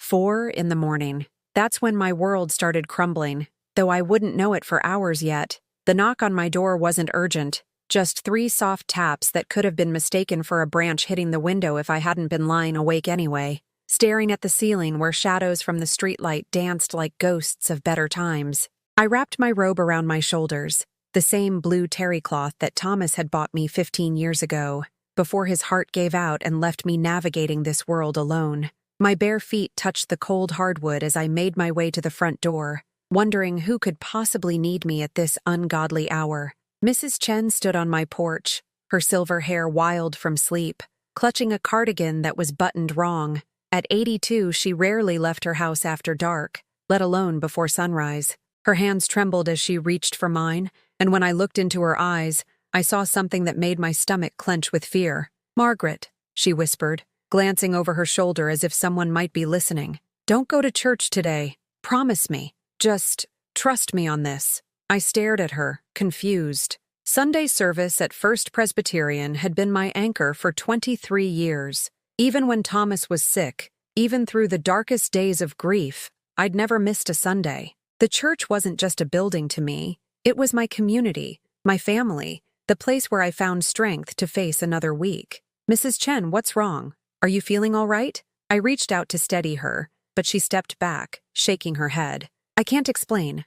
4 in the morning. That's when my world started crumbling, though I wouldn't know it for hours yet. The knock on my door wasn't urgent, just 3 soft taps that could have been mistaken for a branch hitting the window if I hadn't been lying awake anyway, staring at the ceiling where shadows from the streetlight danced like ghosts of better times. I wrapped my robe around my shoulders, the same blue terry cloth that Thomas had bought me 15 years ago, before his heart gave out and left me navigating this world alone. My bare feet touched the cold hardwood as I made my way to the front door, wondering who could possibly need me at this ungodly hour. Mrs. Chen stood on my porch, her silver hair wild from sleep, clutching a cardigan that was buttoned wrong. At 82, she rarely left her house after dark, let alone before sunrise. Her hands trembled as she reached for mine, and when I looked into her eyes, I saw something that made my stomach clench with fear. "Margaret," she whispered, glancing over her shoulder as if someone might be listening. "Don't go to church today. Promise me. Just trust me on this." I stared at her, confused. Sunday service at First Presbyterian had been my anchor for 23 years. Even when Thomas was sick, even through the darkest days of grief, I'd never missed a Sunday. The church wasn't just a building to me. It was my community, my family, the place where I found strength to face another week. "Mrs. Chen, what's wrong? Are you feeling all right?" I reached out to steady her, but she stepped back, shaking her head. "I can't explain.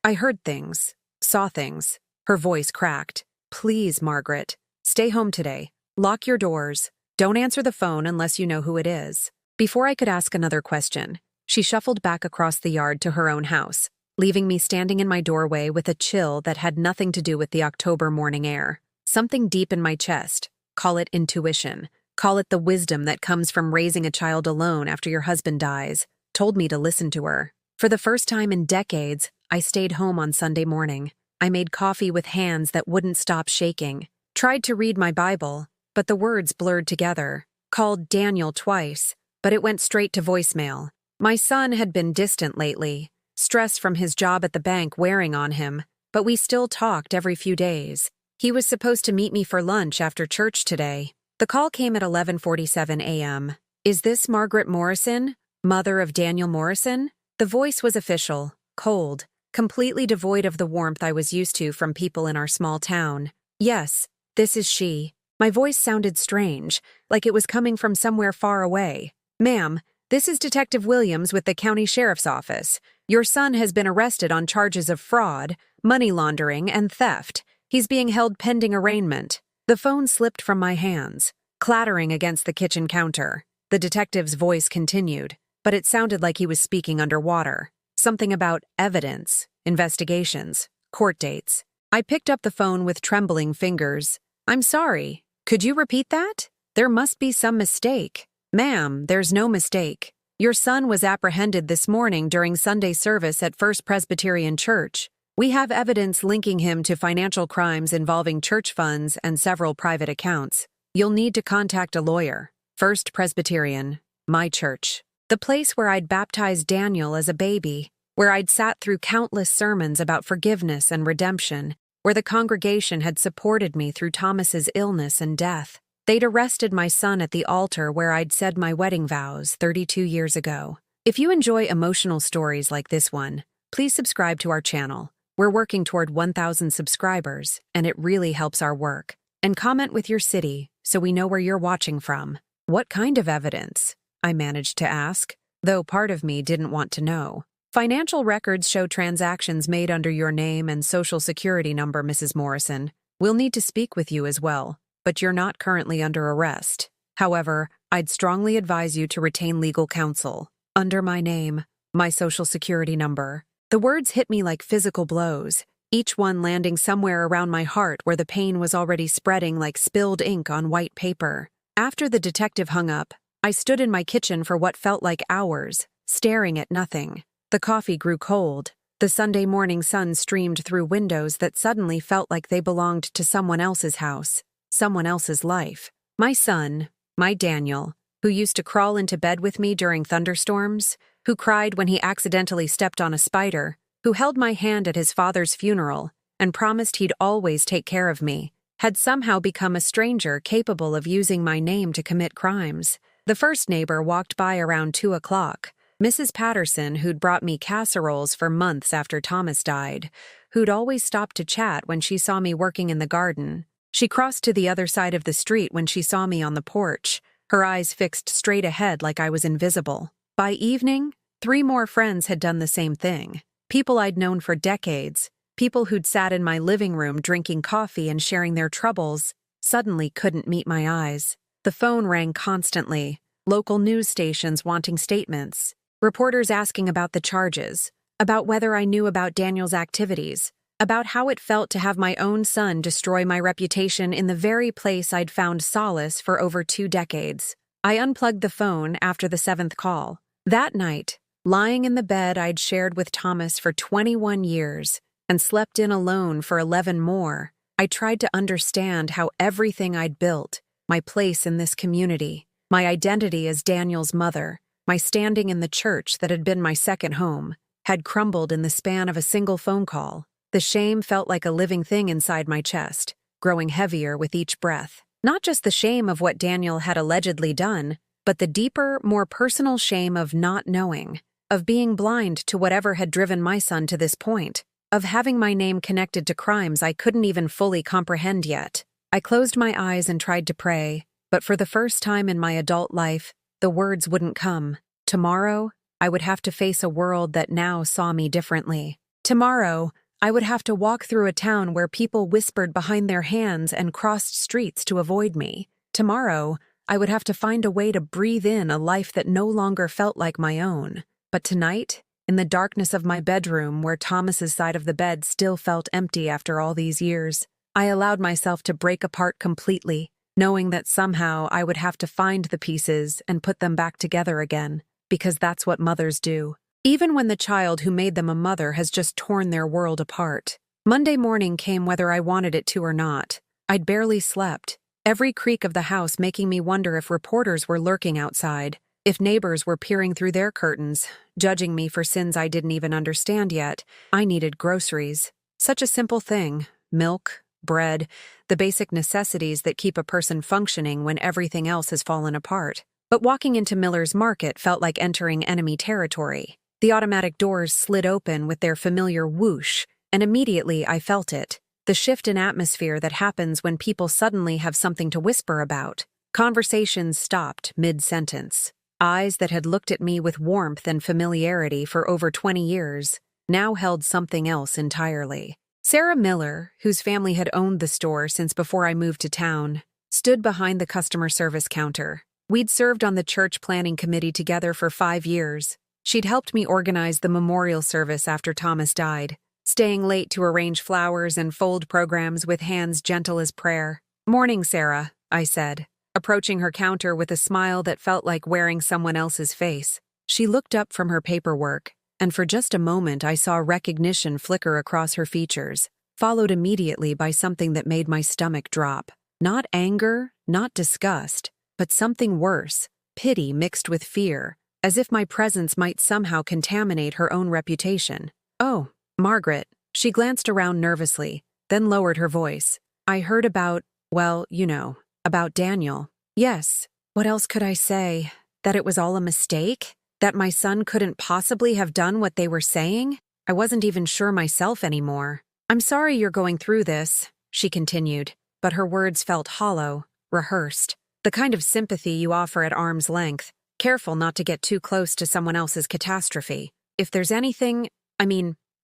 I heard things, saw things." Her voice cracked. "Please, Margaret, stay home today. Lock your doors. Don't answer the phone unless you know who it is." Before I could ask another question, she shuffled back across the yard to her own house, leaving me standing in my doorway with a chill that had nothing to do with the October morning air. Something deep in my chest, call it intuition, call it the wisdom that comes from raising a child alone after your husband dies, told me to listen to her. For the first time in decades, I stayed home on Sunday morning. I made coffee with hands that wouldn't stop shaking, tried to read my Bible, but the words blurred together, called Daniel twice, but it went straight to voicemail. My son had been distant lately, stress from his job at the bank wearing on him, but we still talked every few days. He was supposed to meet me for lunch after church today. The call came at 11:47 a.m. "Is this Margaret Morrison, mother of Daniel Morrison?" The voice was official, cold, completely devoid of the warmth I was used to from people in our small town. "Yes, this is she." My voice sounded strange, like it was coming from somewhere far away. "Ma'am, this is Detective Williams with the County Sheriff's Office. Your son has been arrested on charges of fraud, money laundering, and theft. He's being held pending arraignment." The phone slipped from my hands, clattering against the kitchen counter. The detective's voice continued, but it sounded like he was speaking underwater. Something about evidence, investigations, court dates. I picked up the phone with trembling fingers. "I'm sorry. Could you repeat that? There must be some mistake." "Ma'am, there's no mistake. Your son was apprehended this morning during Sunday service at First Presbyterian Church. We have evidence linking him to financial crimes involving church funds and several private accounts. You'll need to contact a lawyer." First Presbyterian, my church. The place where I'd baptized Daniel as a baby, where I'd sat through countless sermons about forgiveness and redemption, where the congregation had supported me through Thomas's illness and death. They'd arrested my son at the altar where I'd said my wedding vows 32 years ago. If you enjoy emotional stories like this one, please subscribe to our channel. We're working toward 1,000 subscribers, and it really helps our work. And comment with your city so we know where you're watching from. "What kind of evidence?" I managed to ask, though part of me didn't want to know. "Financial records show transactions made under your name and social security number, Mrs. Morrison. We'll need to speak with you as well, but you're not currently under arrest. However, I'd strongly advise you to retain legal counsel. Under my name, my social security number." The words hit me like physical blows, each one landing somewhere around my heart where the pain was already spreading like spilled ink on white paper. After the detective hung up, I stood in my kitchen for what felt like hours, staring at nothing. The coffee grew cold. The Sunday morning sun streamed through windows that suddenly felt like they belonged to someone else's house, someone else's life. My son, my Daniel, who used to crawl into bed with me during thunderstorms, who cried when he accidentally stepped on a spider, who held my hand at his father's funeral and promised he'd always take care of me, had somehow become a stranger capable of using my name to commit crimes. The first neighbor walked by around 2 o'clock. Mrs. Patterson, who'd brought me casseroles for months after Thomas died, who'd always stopped to chat when she saw me working in the garden. She crossed to the other side of the street when she saw me on the porch, her eyes fixed straight ahead like I was invisible. By evening, 3 more friends had done the same thing. People I'd known for decades, people who'd sat in my living room drinking coffee and sharing their troubles, suddenly couldn't meet my eyes. The phone rang constantly, local news stations wanting statements, reporters asking about the charges, about whether I knew about Daniel's activities, about how it felt to have my own son destroy my reputation in the very place I'd found solace for over 2 decades. I unplugged the phone after the 7th call. That night, lying in the bed I'd shared with Thomas for 21 years and slept in alone for 11 more, I tried to understand how everything I'd built, my place in this community, my identity as Daniel's mother, my standing in the church that had been my second home, had crumbled in the span of a single phone call. The shame felt like a living thing inside my chest, growing heavier with each breath. Not just the shame of what Daniel had allegedly done, but the deeper, more personal shame of not knowing, of being blind to whatever had driven my son to this point, of having my name connected to crimes I couldn't even fully comprehend yet. I closed my eyes and tried to pray, but for the first time in my adult life, the words wouldn't come. Tomorrow, I would have to face a world that now saw me differently. Tomorrow, I would have to walk through a town where people whispered behind their hands and crossed streets to avoid me. Tomorrow, I would have to find a way to breathe in a life that no longer felt like my own. But tonight, in the darkness of my bedroom where Thomas's side of the bed still felt empty after all these years, I allowed myself to break apart completely, knowing that somehow I would have to find the pieces and put them back together again, because that's what mothers do. Even when the child who made them a mother has just torn their world apart. Monday morning came whether I wanted it to or not. I'd barely slept, every creak of the house making me wonder if reporters were lurking outside, if neighbors were peering through their curtains, judging me for sins I didn't even understand yet. I needed groceries. Such a simple thing. Milk, bread, the basic necessities that keep a person functioning when everything else has fallen apart. But walking into Miller's Market felt like entering enemy territory. The automatic doors slid open with their familiar whoosh, and immediately I felt it. The shift in atmosphere that happens when people suddenly have something to whisper about. Conversations stopped mid-sentence. Eyes that had looked at me with warmth and familiarity for over 20 years now held something else entirely. Sarah Miller, whose family had owned the store since before I moved to town, stood behind the customer service counter. We'd served on the church planning committee together for 5 years. She'd helped me organize the memorial service after Thomas died, staying late to arrange flowers and fold programs with hands gentle as prayer. "Morning, Sarah," I said, approaching her counter with a smile that felt like wearing someone else's face. She looked up from her paperwork, and for just a moment I saw recognition flicker across her features, followed immediately by something that made my stomach drop. Not anger, not disgust, but something worse, pity mixed with fear, as if my presence might somehow contaminate her own reputation. "Oh, Margaret." She glanced around nervously, then lowered her voice. "I heard about, well, you know, about Daniel." "Yes, what else could I say? That it was all a mistake? That my son couldn't possibly have done what they were saying? I wasn't even sure myself anymore." "I'm sorry you're going through this," she continued, but her words felt hollow, rehearsed. The kind of sympathy you offer at arm's length, careful not to get too close to someone else's catastrophe. "If there's anything,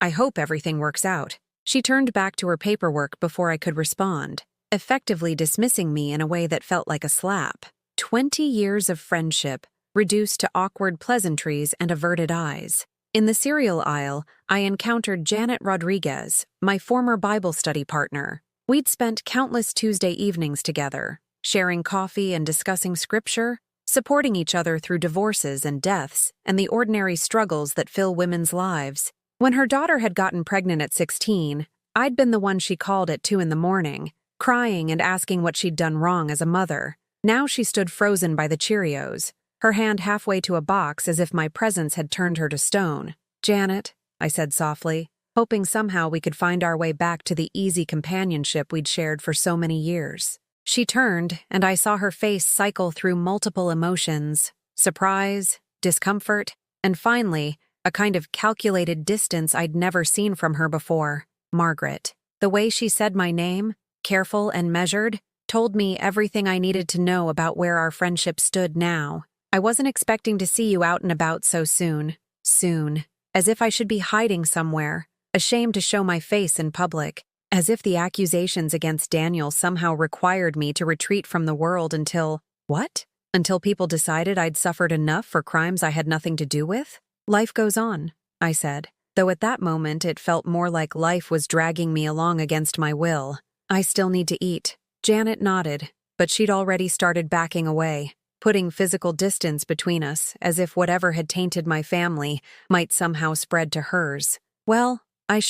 I hope everything works out." She turned back to her paperwork before I could respond, effectively dismissing me in a way that felt like a slap. 20 years of friendship, reduced to awkward pleasantries and averted eyes. In the cereal aisle, I encountered Janet Rodriguez, my former Bible study partner. We'd spent countless Tuesday evenings together, sharing coffee and discussing scripture, supporting each other through divorces and deaths and the ordinary struggles that fill women's lives. When her daughter had gotten pregnant at 16, I'd been the one she called at 2 in the morning, crying and asking what she'd done wrong as a mother. Now she stood frozen by the Cheerios, her hand halfway to a box as if my presence had turned her to stone. "Janet," I said softly, hoping somehow we could find our way back to the easy companionship we'd shared for so many years. She turned, and I saw her face cycle through multiple emotions: surprise, discomfort, and finally, a kind of calculated distance I'd never seen from her before. Margaret. The way she said my name, careful and measured, told me everything I needed to know about where our friendship stood now. I wasn't expecting to see you out and about so soon. Soon. As if I should be hiding somewhere, ashamed to show my face in public. As if the accusations against Daniel somehow required me to retreat from the world until… what? Until people decided I'd suffered enough for crimes I had nothing to do with? Life goes on, I said, though at that moment it felt more like life was dragging me along against my will. I still need to eat. Janet nodded, but she'd already started backing away, putting physical distance between us, as if whatever had tainted my family might somehow spread to hers. Well, I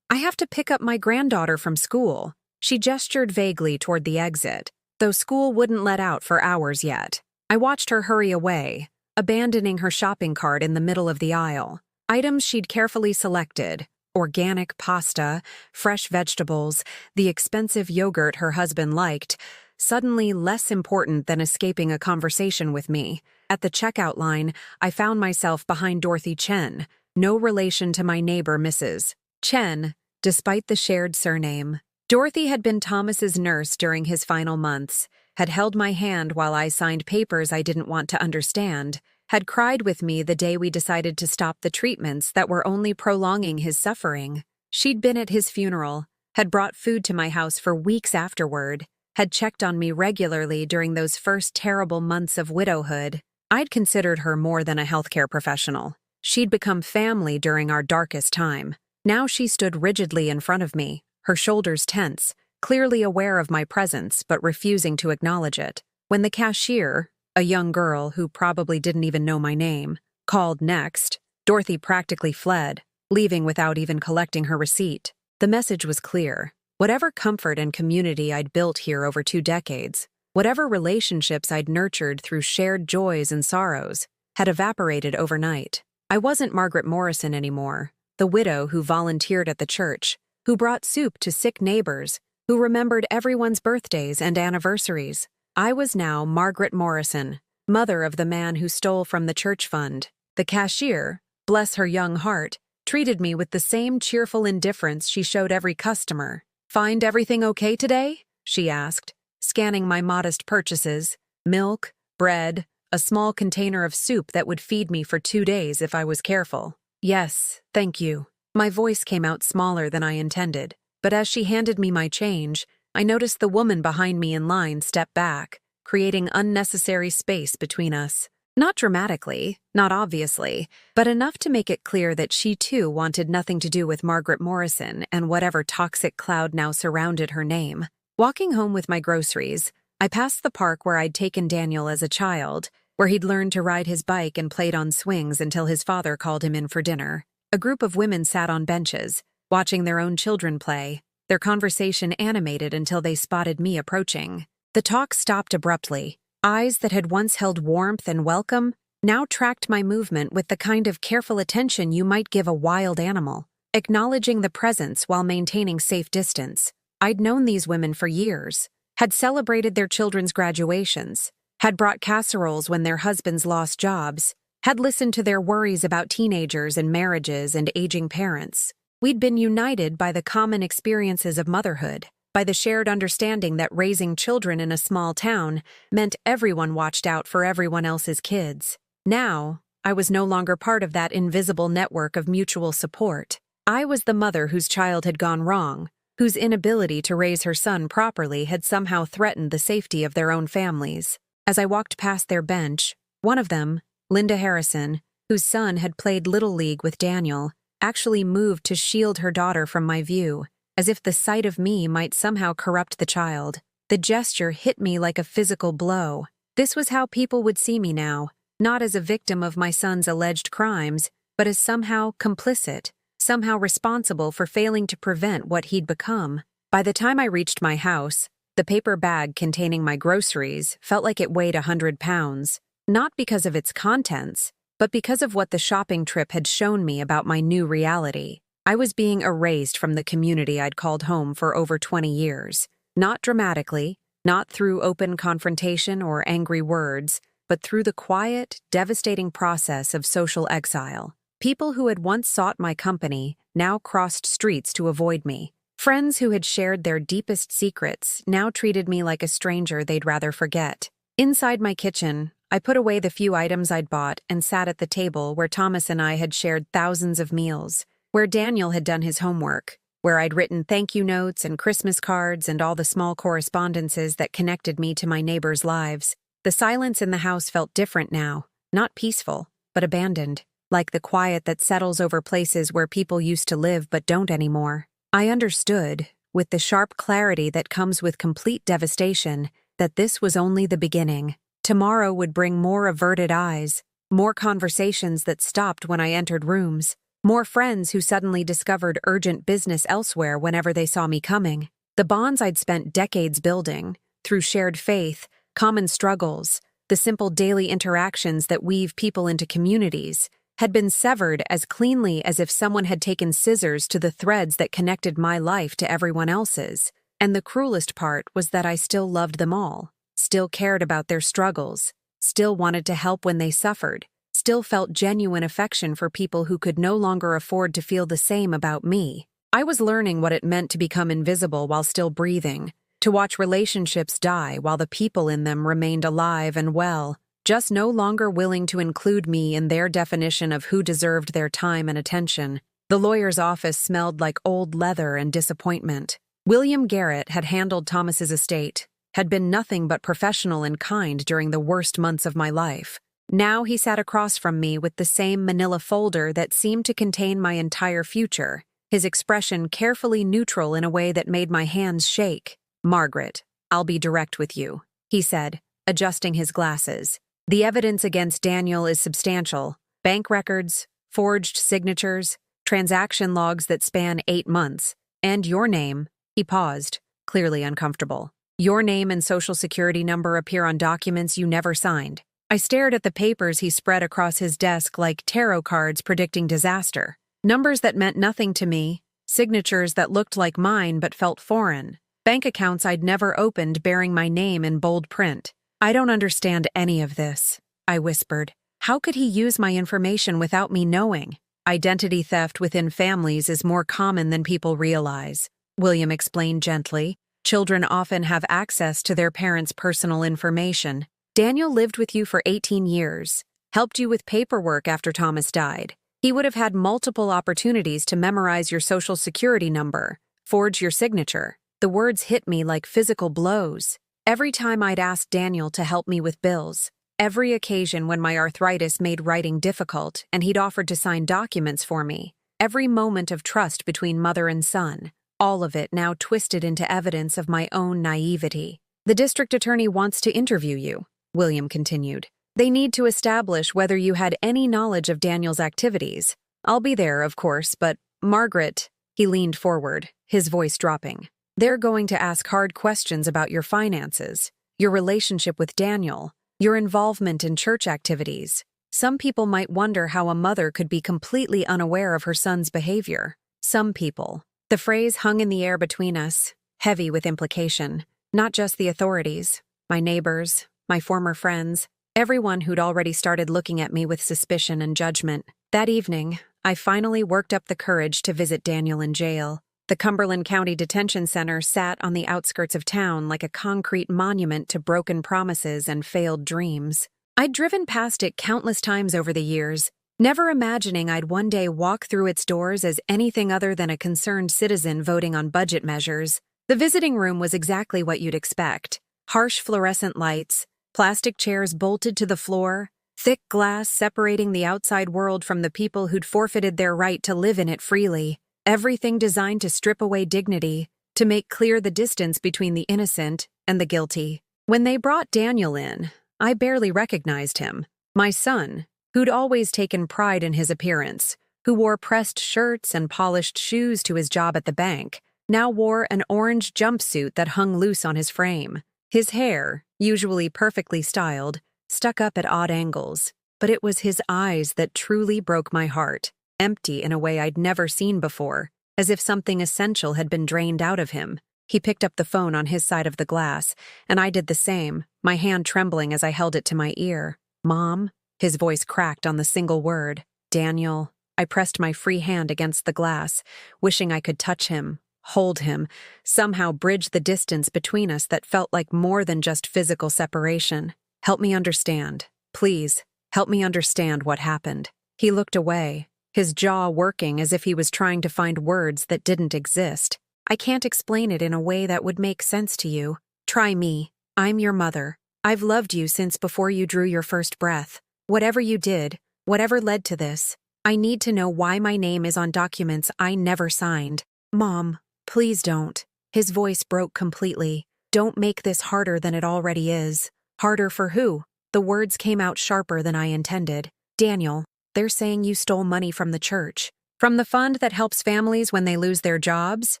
have to pick up my granddaughter from school. She gestured vaguely toward the exit, though school wouldn't let out for hours yet. I watched her hurry away, abandoning her shopping cart in the middle of the aisle. Items she'd carefully selected: organic pasta, fresh vegetables, the expensive yogurt her husband liked, suddenly less important than escaping a conversation with me. At the checkout line, I found myself behind Dorothy Chen, no relation to my neighbor Mrs. Chen, despite the shared surname. Dorothy had been Thomas's nurse during his final months, had held my hand while I signed papers I didn't want to understand, had cried with me the day we decided to stop the treatments that were only prolonging his suffering. She'd been at his funeral, had brought food to my house for weeks afterward, had checked on me regularly during those first terrible months of widowhood. I'd considered her more than a healthcare professional. She'd become family during our darkest time. Now she stood rigidly in front of me, her shoulders tense, clearly aware of my presence but refusing to acknowledge it. When the cashier, a young girl who probably didn't even know my name, called next, Dorothy practically fled, leaving without even collecting her receipt. The message was clear. Whatever comfort and community I'd built here over 2 decades, whatever relationships I'd nurtured through shared joys and sorrows, had evaporated overnight. I wasn't Margaret Morrison anymore, the widow who volunteered at the church, who brought soup to sick neighbors, who remembered everyone's birthdays and anniversaries. I was now Margaret Morrison, mother of the man who stole from the church fund. The cashier, bless her young heart, treated me with the same cheerful indifference she showed every customer. "Find everything okay today?" she asked, scanning my modest purchases: milk, bread, a small container of soup that would feed me for 2 days if I was careful. "Yes, thank you." My voice came out smaller than I intended, but as she handed me my change, I noticed the woman behind me in line step back, creating unnecessary space between us. Not dramatically, not obviously, but enough to make it clear that she too wanted nothing to do with Margaret Morrison and whatever toxic cloud now surrounded her name. Walking home with my groceries, I passed the park where I'd taken Daniel as a child, where he'd learned to ride his bike and played on swings until his father called him in for dinner. A group of women sat on benches, watching their own children play, their conversation animated until they spotted me approaching. The talk stopped abruptly. Eyes that had once held warmth and welcome now tracked my movement with the kind of careful attention you might give a wild animal, acknowledging the presence while maintaining safe distance. I'd known these women for years, had celebrated their children's graduations, had brought casseroles when their husbands lost jobs, had listened to their worries about teenagers and marriages and aging parents. We'd been united by the common experiences of motherhood, by the shared understanding that raising children in a small town meant everyone watched out for everyone else's kids. Now, I was no longer part of that invisible network of mutual support. I was the mother whose child had gone wrong, whose inability to raise her son properly had somehow threatened the safety of their own families. As I walked past their bench, one of them, Linda Harrison, whose son had played Little League with Daniel, actually moved to shield her daughter from my view, as if the sight of me might somehow corrupt the child. The gesture hit me like a physical blow. This was how people would see me now, not as a victim of my son's alleged crimes, but as somehow complicit, somehow responsible for failing to prevent what he'd become. By the time I reached my house, the paper bag containing my groceries felt like it weighed 100 pounds, not because of its contents, but because of what the shopping trip had shown me about my new reality. I was being erased from the community I'd called home for over 20 years. Not dramatically, not through open confrontation or angry words, but through the quiet, devastating process of social exile. People who had once sought my company now crossed streets to avoid me. Friends who had shared their deepest secrets now treated me like a stranger they'd rather forget. Inside my kitchen, I put away the few items I'd bought and sat at the table where Thomas and I had shared thousands of meals, where Daniel had done his homework, where I'd written thank you notes and Christmas cards and all the small correspondences that connected me to my neighbors' lives. The silence in the house felt different now, not peaceful, but abandoned, like the quiet that settles over places where people used to live but don't anymore. I understood, with the sharp clarity that comes with complete devastation, that this was only the beginning. Tomorrow would bring more averted eyes, more conversations that stopped when I entered rooms, more friends who suddenly discovered urgent business elsewhere whenever they saw me coming. The bonds I'd spent decades building, through shared faith, common struggles, the simple daily interactions that weave people into communities, had been severed as cleanly as if someone had taken scissors to the threads that connected my life to everyone else's. And the cruelest part was that I still loved them all, still cared about their struggles, still wanted to help when they suffered, still felt genuine affection for people who could no longer afford to feel the same about me. I was learning what it meant to become invisible while still breathing, to watch relationships die while the people in them remained alive and well, just no longer willing to include me in their definition of who deserved their time and attention. The lawyer's office smelled like old leather and disappointment. William Garrett had handled Thomas's estate, had been nothing but professional and kind during the worst months of my life. Now he sat across from me with the same manila folder that seemed to contain my entire future, his expression carefully neutral in a way that made my hands shake. "Margaret, I'll be direct with you," he said, adjusting his glasses. "The evidence against Daniel is substantial. Bank records, forged signatures, transaction logs that span 8 months, and your name." He paused, clearly uncomfortable. "Your name and social security number appear on documents you never signed." I stared at the papers he spread across his desk like tarot cards predicting disaster. Numbers that meant nothing to me, signatures that looked like mine but felt foreign, bank accounts I'd never opened bearing my name in bold print. "I don't understand any of this," I whispered. "How could he use my information without me knowing?" "Identity theft within families is more common than people realize," William explained gently. "Children often have access to their parents' personal information. Daniel lived with you for 18 years, helped you with paperwork after Thomas died. He would have had multiple opportunities to memorize your social security number, forge your signature." The words hit me like physical blows. Every time I'd asked Daniel to help me with bills, every occasion when my arthritis made writing difficult and he'd offered to sign documents for me, every moment of trust between mother and son, all of it now twisted into evidence of my own naivety. "The district attorney wants to interview you," William continued. "They need to establish whether you had any knowledge of Daniel's activities. I'll be there, of course, but Margaret," he leaned forward, his voice dropping. "They're going to ask hard questions about your finances, your relationship with Daniel, your involvement in church activities. Some people might wonder how a mother could be completely unaware of her son's behavior. Some people." The phrase hung in the air between us, heavy with implication. Not just the authorities, my neighbors, my former friends, everyone who'd already started looking at me with suspicion and judgment. That evening, I finally worked up the courage to visit Daniel in jail. The Cumberland County Detention Center sat on the outskirts of town like a concrete monument to broken promises and failed dreams. I'd driven past it countless times over the years, never imagining I'd one day walk through its doors as anything other than a concerned citizen voting on budget measures. The visiting room was exactly what you'd expect. Harsh fluorescent lights, plastic chairs bolted to the floor, thick glass separating the outside world from the people who'd forfeited their right to live in it freely. Everything designed to strip away dignity, to make clear the distance between the innocent and the guilty. When they brought Daniel in, I barely recognized him. My son, who'd always taken pride in his appearance, who wore pressed shirts and polished shoes to his job at the bank, now wore an orange jumpsuit that hung loose on his frame. His hair, usually perfectly styled, stuck up at odd angles, but it was his eyes that truly broke my heart, empty in a way I'd never seen before, as if something essential had been drained out of him. He picked up the phone on his side of the glass, and I did the same, my hand trembling as I held it to my ear. "Mom?" His voice cracked on the single word. "Daniel." I pressed my free hand against the glass, wishing I could touch him, hold him, somehow bridge the distance between us that felt like more than just physical separation. "Help me understand. Please, help me understand what happened." He looked away, his jaw working as if he was trying to find words that didn't exist. "I can't explain it in a way that would make sense to you. Try me. I'm your mother. I've loved you since before you drew your first breath. Whatever you did, whatever led to this, I need to know why my name is on documents I never signed. Mom, please don't." His voice broke completely. "Don't make this harder than it already is." "Harder for who?" The words came out sharper than I intended. "Daniel, they're saying you stole money from the church. From the fund that helps families when they lose their jobs,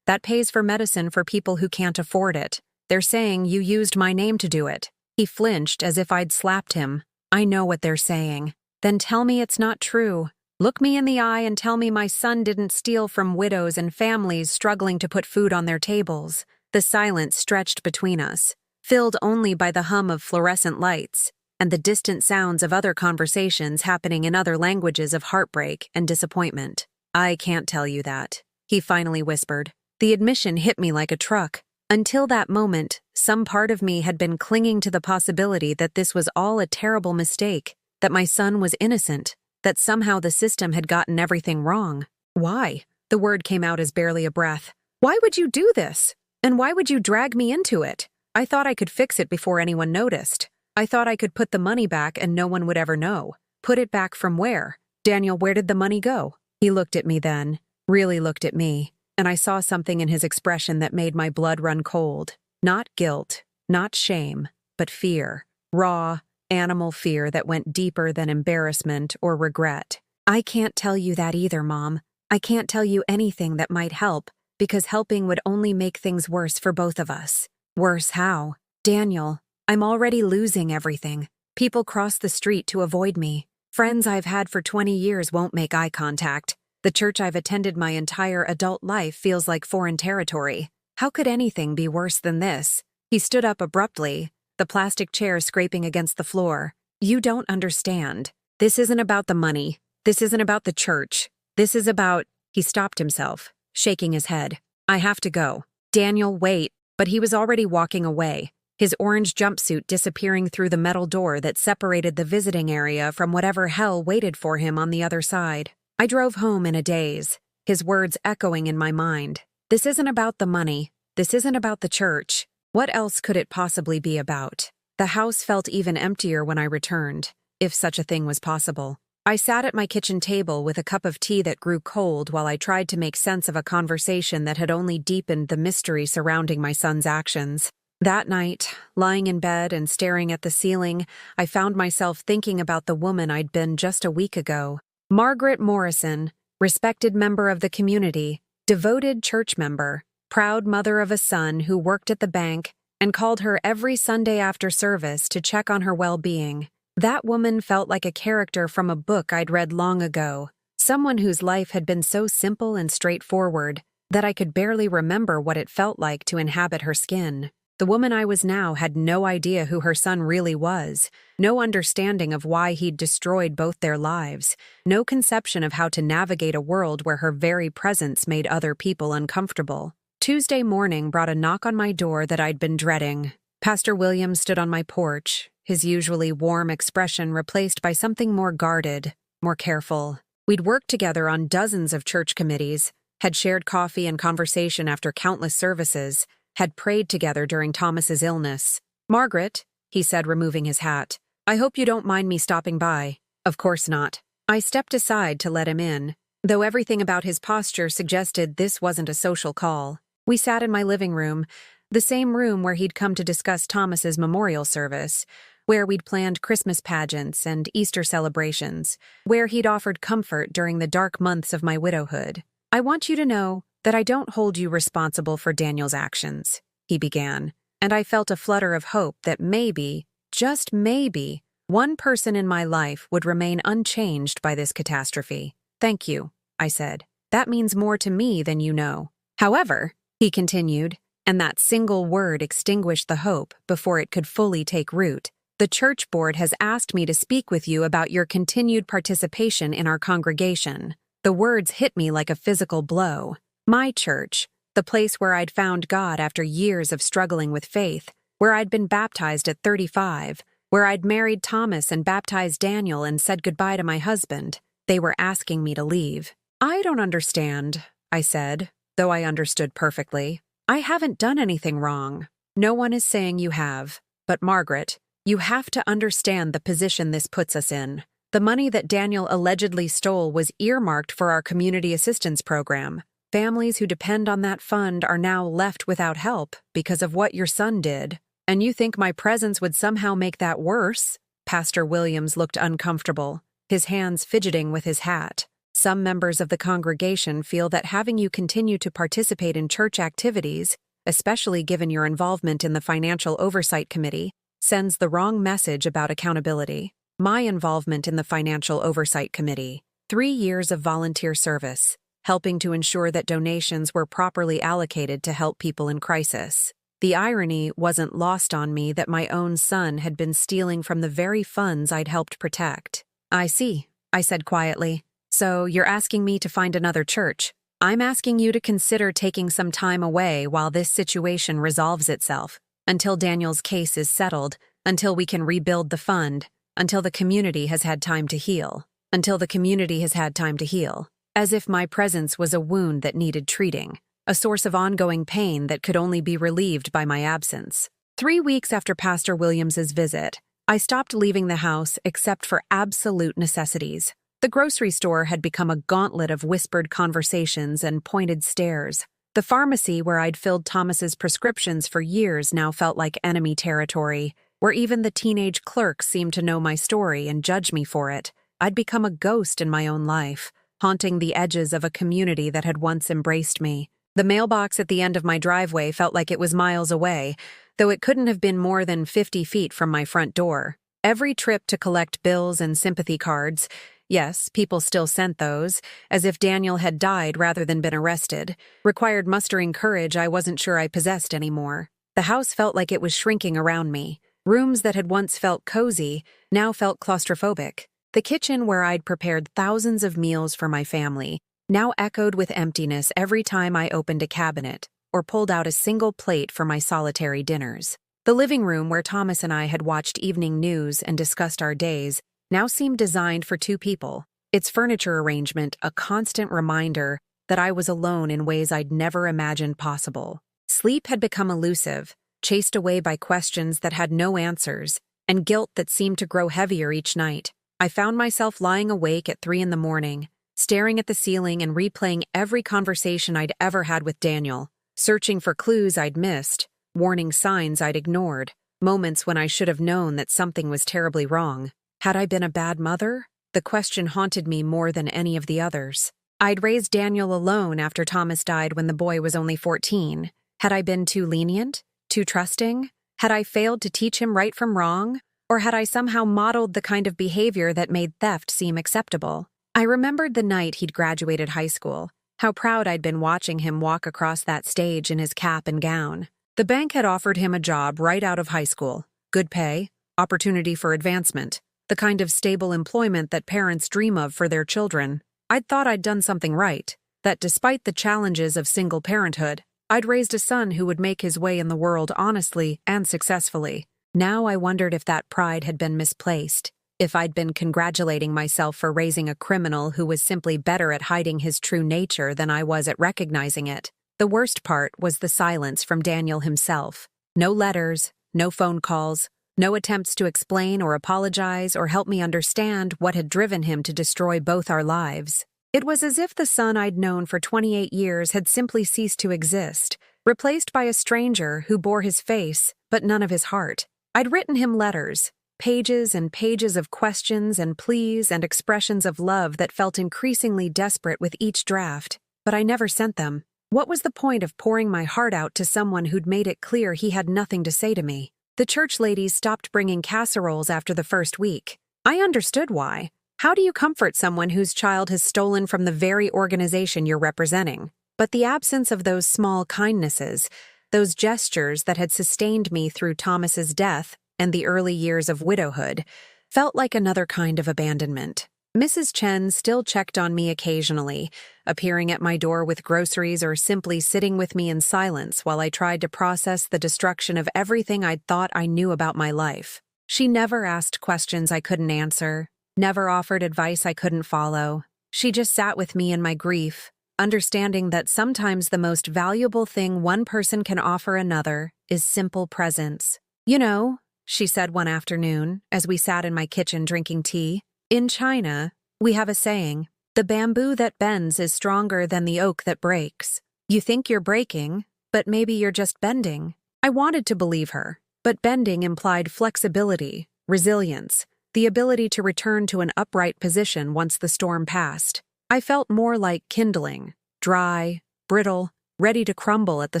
that pays for medicine for people who can't afford it. They're saying you used my name to do it." He flinched as if I'd slapped him. "I know what they're saying." "Then tell me it's not true. Look me in the eye and tell me my son didn't steal from widows and families struggling to put food on their tables." The silence stretched between us, filled only by the hum of fluorescent lights and the distant sounds of other conversations happening in other languages of heartbreak and disappointment. "I can't tell you that," he finally whispered. The admission hit me like a truck. Until that moment, some part of me had been clinging to the possibility that this was all a terrible mistake, that my son was innocent, that somehow the system had gotten everything wrong. "Why?" The word came out as barely a breath. "Why would you do this? And why would you drag me into it? I thought I could fix it before anyone noticed. I thought I could put the money back and no one would ever know." "Put it back from where? Daniel, where did the money go?" He looked at me then, really looked at me, and I saw something in his expression that made my blood run cold. Not guilt, not shame, but fear. Raw, animal fear that went deeper than embarrassment or regret. "I can't tell you that either, Mom. I can't tell you anything that might help, because helping would only make things worse for both of us." "Worse how?" "Daniel, I'm already losing everything. People cross the street to avoid me. Friends I've had for 20 years won't make eye contact. The church I've attended my entire adult life feels like foreign territory. How could anything be worse than this?" He stood up abruptly, the plastic chair scraping against the floor. "You don't understand. This isn't about the money. This isn't about the church. This is about—" He stopped himself, shaking his head. "I have to go." "Daniel, wait." But he was already walking away, his orange jumpsuit disappearing through the metal door that separated the visiting area from whatever hell waited for him on the other side. I drove home in a daze, his words echoing in my mind. This isn't about the money. This isn't about the church. What else could it possibly be about? The house felt even emptier when I returned, if such a thing was possible. I sat at my kitchen table with a cup of tea that grew cold while I tried to make sense of a conversation that had only deepened the mystery surrounding my son's actions. That night, lying in bed and staring at the ceiling, I found myself thinking about the woman I'd been just a week ago. Margaret Morrison, respected member of the community, devoted church member, proud mother of a son who worked at the bank and called her every Sunday after service to check on her well-being. That woman felt like a character from a book I'd read long ago, someone whose life had been so simple and straightforward that I could barely remember what it felt like to inhabit her skin. The woman I was now had no idea who her son really was, no understanding of why he'd destroyed both their lives, no conception of how to navigate a world where her very presence made other people uncomfortable. Tuesday morning brought a knock on my door that I'd been dreading. Pastor Williams stood on my porch, his usually warm expression replaced by something more guarded, more careful. We'd worked together on dozens of church committees, had shared coffee and conversation after countless services, had prayed together during Thomas's illness. "Margaret," he said, removing his hat, "I hope you don't mind me stopping by." "Of course not." I stepped aside to let him in, though everything about his posture suggested this wasn't a social call. We sat in my living room, the same room where he'd come to discuss Thomas's memorial service, where we'd planned Christmas pageants and Easter celebrations, where he'd offered comfort during the dark months of my widowhood. "I want you to know that I don't hold you responsible for Daniel's actions," he began, and I felt a flutter of hope that maybe, just maybe, one person in my life would remain unchanged by this catastrophe. "Thank you," I said. "That means more to me than you know." "However," he continued, and that single word extinguished the hope before it could fully take root. The church board has asked me to speak with you about your continued participation in our congregation. The words hit me like a physical blow. My church, the place where I'd found God after years of struggling with faith, where I'd been baptized at 35, where I'd married Thomas and baptized Daniel and said goodbye to my husband. They were asking me to leave. I don't understand, I said, though I understood perfectly. I haven't done anything wrong. No one is saying you have. But Margaret, you have to understand the position this puts us in. The money that Daniel allegedly stole was earmarked for our community assistance program. Families who depend on that fund are now left without help because of what your son did. And you think my presence would somehow make that worse? Pastor Williams looked uncomfortable, his hands fidgeting with his hat. Some members of the congregation feel that having you continue to participate in church activities, especially given your involvement in the Financial Oversight Committee, sends the wrong message about accountability. My involvement in the Financial Oversight Committee, 3 years of volunteer service, helping to ensure that donations were properly allocated to help people in crisis. The irony wasn't lost on me that my own son had been stealing from the very funds I'd helped protect. I see, I said quietly. So you're asking me to find another church. I'm asking you to consider taking some time away while this situation resolves itself, until Daniel's case is settled, until we can rebuild the fund, until the community has had time to heal. Until the community has had time to heal. As if my presence was a wound that needed treating. A source of ongoing pain that could only be relieved by my absence. 3 weeks after Pastor Williams's visit, I stopped leaving the house except for absolute necessities. The grocery store had become a gauntlet of whispered conversations and pointed stares. The pharmacy where I'd filled Thomas's prescriptions for years now felt like enemy territory, where even the teenage clerks seemed to know my story and judge me for it. I'd become a ghost in my own life, haunting the edges of a community that had once embraced me. The mailbox at the end of my driveway felt like it was miles away, though it couldn't have been more than 50 feet from my front door. Every trip to collect bills and sympathy cards, yes, people still sent those, as if Daniel had died rather than been arrested, required mustering courage I wasn't sure I possessed anymore. The house felt like it was shrinking around me. Rooms that had once felt cozy now felt claustrophobic. The kitchen where I'd prepared thousands of meals for my family now echoed with emptiness every time I opened a cabinet or pulled out a single plate for my solitary dinners. The living room where Thomas and I had watched evening news and discussed our days now seemed designed for 2 people, its furniture arrangement a constant reminder that I was alone in ways I'd never imagined possible. Sleep had become elusive, chased away by questions that had no answers, and guilt that seemed to grow heavier each night. I found myself lying awake at 3 a.m, staring at the ceiling and replaying every conversation I'd ever had with Daniel, searching for clues I'd missed, warning signs I'd ignored, moments when I should have known that something was terribly wrong. Had I been a bad mother? The question haunted me more than any of the others. I'd raised Daniel alone after Thomas died when the boy was only 14. Had I been too lenient? Too trusting? Had I failed to teach him right from wrong? Or had I somehow modeled the kind of behavior that made theft seem acceptable? I remembered the night he'd graduated high school, how proud I'd been watching him walk across that stage in his cap and gown. The bank had offered him a job right out of high school. Good pay, opportunity for advancement, the kind of stable employment that parents dream of for their children. I'd thought I'd done something right, that despite the challenges of single parenthood, I'd raised a son who would make his way in the world honestly and successfully. Now I wondered if that pride had been misplaced, if I'd been congratulating myself for raising a criminal who was simply better at hiding his true nature than I was at recognizing it. The worst part was the silence from Daniel himself. No letters, no phone calls, no attempts to explain or apologize or help me understand what had driven him to destroy both our lives. It was as if the son I'd known for 28 years had simply ceased to exist, replaced by a stranger who bore his face but none of his heart. I'd written him letters, pages and pages of questions and pleas and expressions of love that felt increasingly desperate with each draft, but I never sent them. What was the point of pouring my heart out to someone who'd made it clear he had nothing to say to me? The church ladies stopped bringing casseroles after the first week. I understood why. How do you comfort someone whose child has stolen from the very organization you're representing? But the absence of those small kindnesses, Those gestures that had sustained me through Thomas's death and the early years of widowhood felt like another kind of abandonment. Mrs. Chen still checked on me occasionally, appearing at my door with groceries or simply sitting with me in silence while I tried to process the destruction of everything I'd thought I knew about my life. She never asked questions I couldn't answer, never offered advice I couldn't follow. She just sat with me in my grief, understanding that sometimes the most valuable thing one person can offer another is simple presence. "You know," she said one afternoon as we sat in my kitchen drinking tea, "in China, we have a saying, 'The bamboo that bends is stronger than the oak that breaks.' You think you're breaking, but maybe you're just bending." I wanted to believe her, but bending implied flexibility, resilience, the ability to return to an upright position once the storm passed. I felt more like kindling, dry, brittle, ready to crumble at the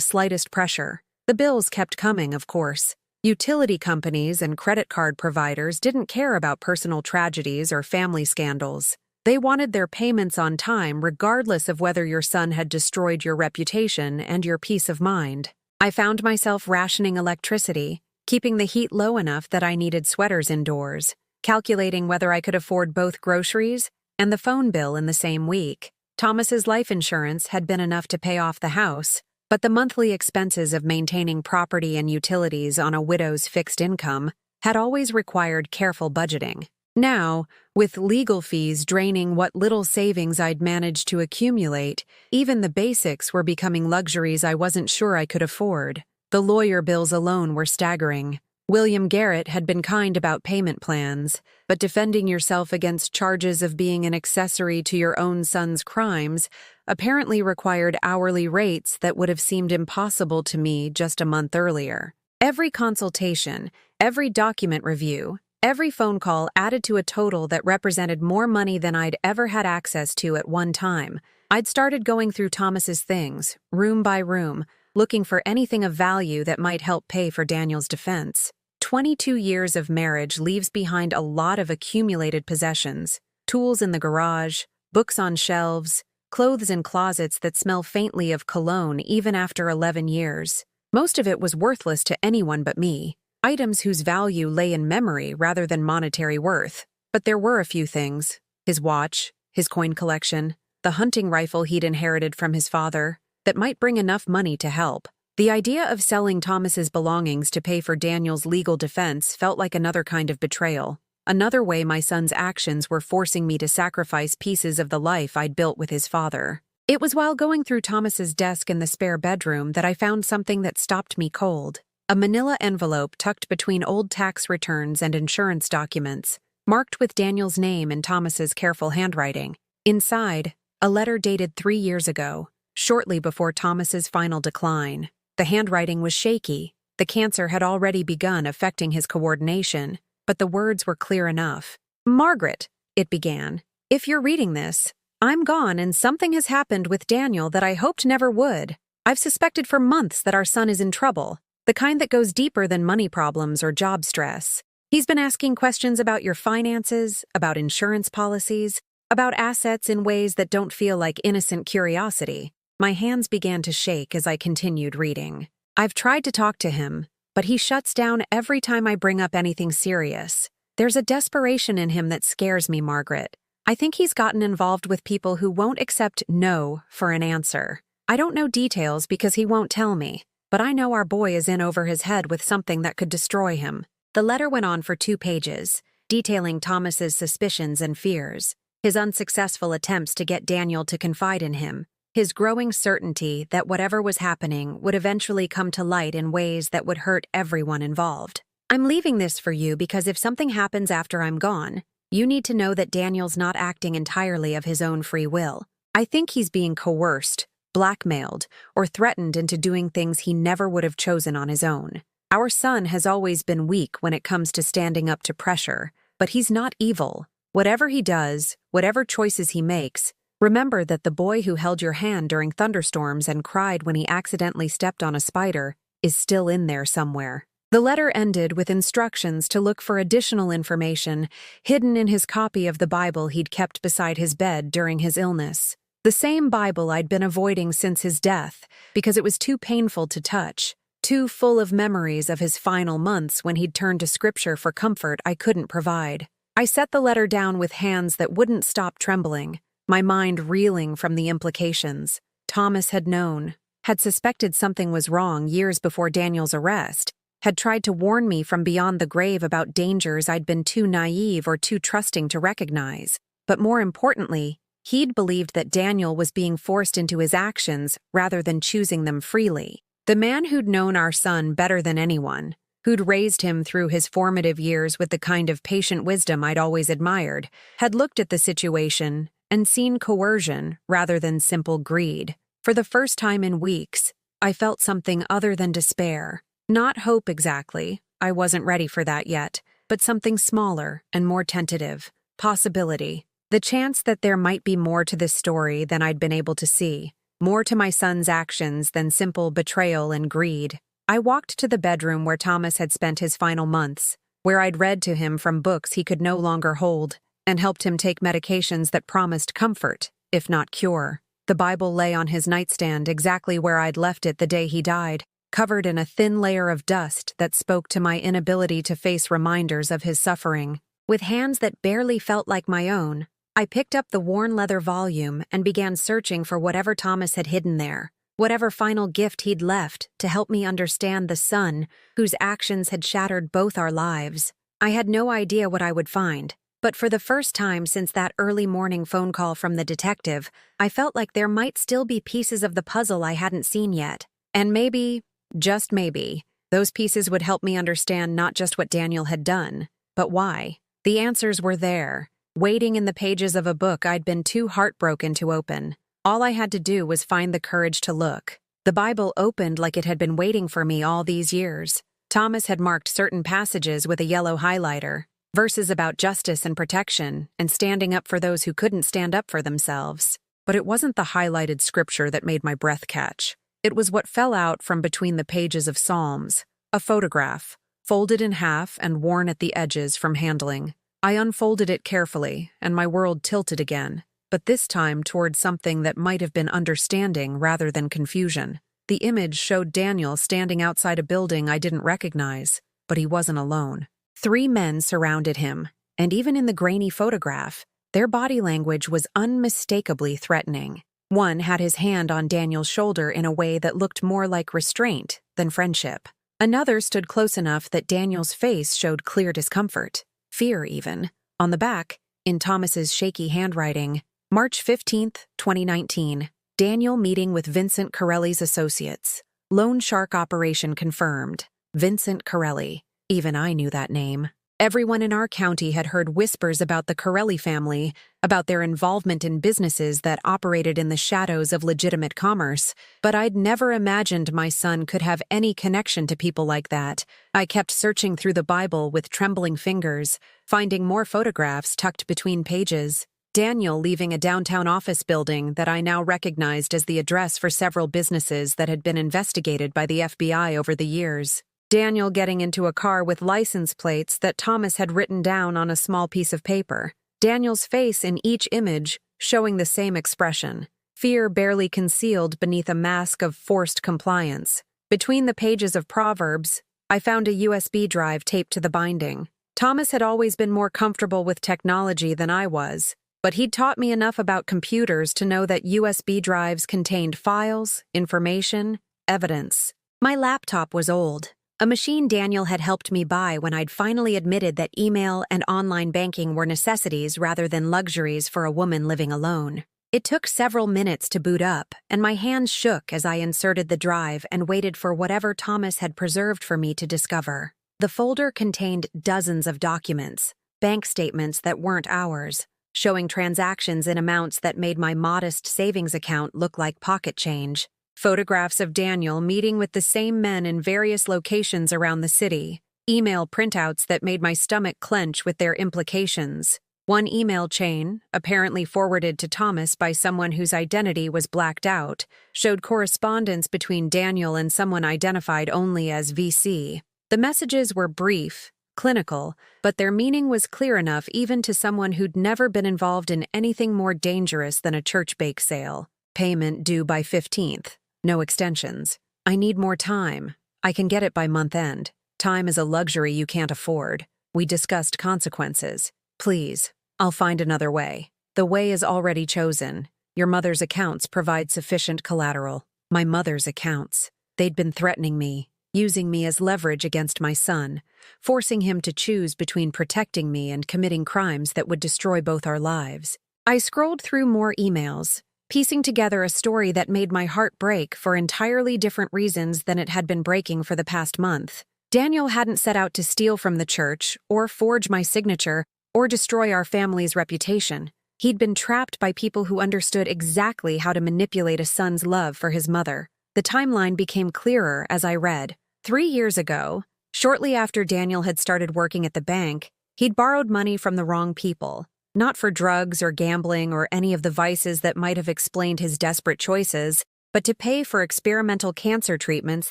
slightest pressure. The bills kept coming, of course. Utility companies and credit card providers didn't care about personal tragedies or family scandals. They wanted their payments on time regardless of whether your son had destroyed your reputation and your peace of mind. I found myself rationing electricity, keeping the heat low enough that I needed sweaters indoors, calculating whether I could afford both groceries and the phone bill in the same week. Thomas's life insurance had been enough to pay off the house, but the monthly expenses of maintaining property and utilities on a widow's fixed income had always required careful budgeting. Now, with legal fees draining what little savings I'd managed to accumulate, even the basics were becoming luxuries I wasn't sure I could afford. The lawyer bills alone were staggering. William Garrett had been kind about payment plans, but defending yourself against charges of being an accessory to your own son's crimes apparently required hourly rates that would have seemed impossible to me just a month earlier. Every consultation, every document review, every phone call added to a total that represented more money than I'd ever had access to at one time. I'd started going through Thomas's things, room by room, looking for anything of value that might help pay for Daniel's defense. 22 years of marriage leaves behind a lot of accumulated possessions, tools in the garage, books on shelves, clothes in closets that smell faintly of cologne even after 11 years. Most of it was worthless to anyone but me, items whose value lay in memory rather than monetary worth. But there were a few things: his watch, his coin collection, the hunting rifle he'd inherited from his father, that might bring enough money to help. The idea of selling Thomas's belongings to pay for Daniel's legal defense felt like another kind of betrayal, another way my son's actions were forcing me to sacrifice pieces of the life I'd built with his father. It was while going through Thomas's desk in the spare bedroom that I found something that stopped me cold. A manila envelope tucked between old tax returns and insurance documents, marked with Daniel's name in Thomas's careful handwriting. Inside, a letter dated 3 years ago, shortly before Thomas's final decline. The handwriting was shaky. The cancer had already begun affecting his coordination, but the words were clear enough. "Margaret," it began, "if you're reading this, I'm gone and something has happened with Daniel that I hoped never would. I've suspected for months that our son is in trouble, the kind that goes deeper than money problems or job stress. He's been asking questions about your finances, about insurance policies, about assets in ways that don't feel like innocent curiosity." My hands began to shake as I continued reading. "I've tried to talk to him, but he shuts down every time I bring up anything serious. There's a desperation in him that scares me, Margaret. I think he's gotten involved with people who won't accept no for an answer. I don't know details because he won't tell me, but I know our boy is in over his head with something that could destroy him." The letter went on for 2 pages, detailing Thomas's suspicions and fears, his unsuccessful attempts to get Daniel to confide in him, his growing certainty that whatever was happening would eventually come to light in ways that would hurt everyone involved. "I'm leaving this for you because if something happens after I'm gone, you need to know that Daniel's not acting entirely of his own free will. I think he's being coerced, blackmailed, or threatened into doing things he never would have chosen on his own. Our son has always been weak when it comes to standing up to pressure, but he's not evil. Whatever he does, whatever choices he makes, remember that the boy who held your hand during thunderstorms and cried when he accidentally stepped on a spider is still in there somewhere." The letter ended with instructions to look for additional information hidden in his copy of the Bible he'd kept beside his bed during his illness. The same Bible I'd been avoiding since his death because it was too painful to touch, too full of memories of his final months when he'd turned to scripture for comfort I couldn't provide. I set the letter down with hands that wouldn't stop trembling, my mind reeling from the implications. Thomas had known, had suspected something was wrong years before Daniel's arrest, had tried to warn me from beyond the grave about dangers I'd been too naive or too trusting to recognize. But more importantly, he'd believed that Daniel was being forced into his actions rather than choosing them freely. The man who'd known our son better than anyone, who'd raised him through his formative years with the kind of patient wisdom I'd always admired, had looked at the situation and seen coercion rather than simple greed. For the first time in weeks, I felt something other than despair. Not hope exactly, I wasn't ready for that yet, but something smaller and more tentative. Possibility. The chance that there might be more to this story than I'd been able to see. More to my son's actions than simple betrayal and greed. I walked to the bedroom where Thomas had spent his final months, where I'd read to him from books he could no longer hold, and helped him take medications that promised comfort, if not cure. The Bible lay on his nightstand exactly where I'd left it the day he died, covered in a thin layer of dust that spoke to my inability to face reminders of his suffering. With hands that barely felt like my own, I picked up the worn leather volume and began searching for whatever Thomas had hidden there, whatever final gift he'd left to help me understand the son whose actions had shattered both our lives. I had no idea what I would find, but for the first time since that early morning phone call from the detective, I felt like there might still be pieces of the puzzle I hadn't seen yet. And maybe, just maybe, those pieces would help me understand not just what Daniel had done, but why. The answers were there, waiting in the pages of a book I'd been too heartbroken to open. All I had to do was find the courage to look. The Bible opened like it had been waiting for me all these years. Thomas had marked certain passages with a yellow highlighter, verses about justice and protection, and standing up for those who couldn't stand up for themselves. But it wasn't the highlighted scripture that made my breath catch. It was what fell out from between the pages of Psalms, a photograph, folded in half and worn at the edges from handling. I unfolded it carefully, and my world tilted again, but this time toward something that might have been understanding rather than confusion. The image showed Daniel standing outside a building I didn't recognize, but he wasn't alone. 3 men surrounded him, and even in the grainy photograph, their body language was unmistakably threatening. One had his hand on Daniel's shoulder in a way that looked more like restraint than friendship. Another stood close enough that Daniel's face showed clear discomfort. Fear, even. On the back, in Thomas's shaky handwriting, March 15, 2019, Daniel meeting with Vincent Corelli's associates. Loan Shark operation confirmed. Vincent Corelli. Even I knew that name. Everyone in our county had heard whispers about the Corelli family, about their involvement in businesses that operated in the shadows of legitimate commerce, but I'd never imagined my son could have any connection to people like that. I kept searching through the Bible with trembling fingers, finding more photographs tucked between pages. Daniel leaving a downtown office building that I now recognized as the address for several businesses that had been investigated by the FBI over the years. Daniel getting into a car with license plates that Thomas had written down on a small piece of paper. Daniel's face in each image showing the same expression, fear barely concealed beneath a mask of forced compliance. Between the pages of Proverbs, I found a USB drive taped to the binding. Thomas had always been more comfortable with technology than I was, but he'd taught me enough about computers to know that USB drives contained files, information, evidence. My laptop was old. A machine Daniel had helped me buy when I'd finally admitted that email and online banking were necessities rather than luxuries for a woman living alone. It took several minutes to boot up, and my hands shook as I inserted the drive and waited for whatever Thomas had preserved for me to discover. The folder contained dozens of documents, bank statements that weren't ours, showing transactions in amounts that made my modest savings account look like pocket change. Photographs of Daniel meeting with the same men in various locations around the city. Email printouts that made my stomach clench with their implications. One email chain, apparently forwarded to Thomas by someone whose identity was blacked out, showed correspondence between Daniel and someone identified only as VC. The messages were brief, clinical, but their meaning was clear enough even to someone who'd never been involved in anything more dangerous than a church bake sale. Payment due by 15th. No extensions. I need more time. I can get it by month end. Time is a luxury you can't afford. We discussed consequences. Please, I'll find another way. The way is already chosen. Your mother's accounts provide sufficient collateral. My mother's accounts. They'd been threatening me, using me as leverage against my son, forcing him to choose between protecting me and committing crimes that would destroy both our lives. I scrolled through more emails, piecing together a story that made my heart break for entirely different reasons than it had been breaking for the past month. Daniel hadn't set out to steal from the church, or forge my signature, or destroy our family's reputation. He'd been trapped by people who understood exactly how to manipulate a son's love for his mother. The timeline became clearer as I read. 3 years ago, shortly after Daniel had started working at the bank, he'd borrowed money from the wrong people. Not for drugs or gambling or any of the vices that might have explained his desperate choices, but to pay for experimental cancer treatments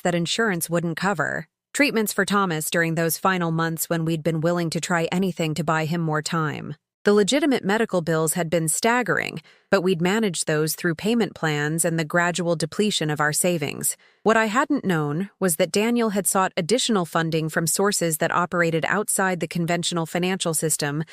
that insurance wouldn't cover. Treatments for Thomas during those final months when we'd been willing to try anything to buy him more time. The legitimate medical bills had been staggering, but we'd managed those through payment plans and the gradual depletion of our savings. What I hadn't known was that Daniel had sought additional funding from sources that operated outside the conventional financial system,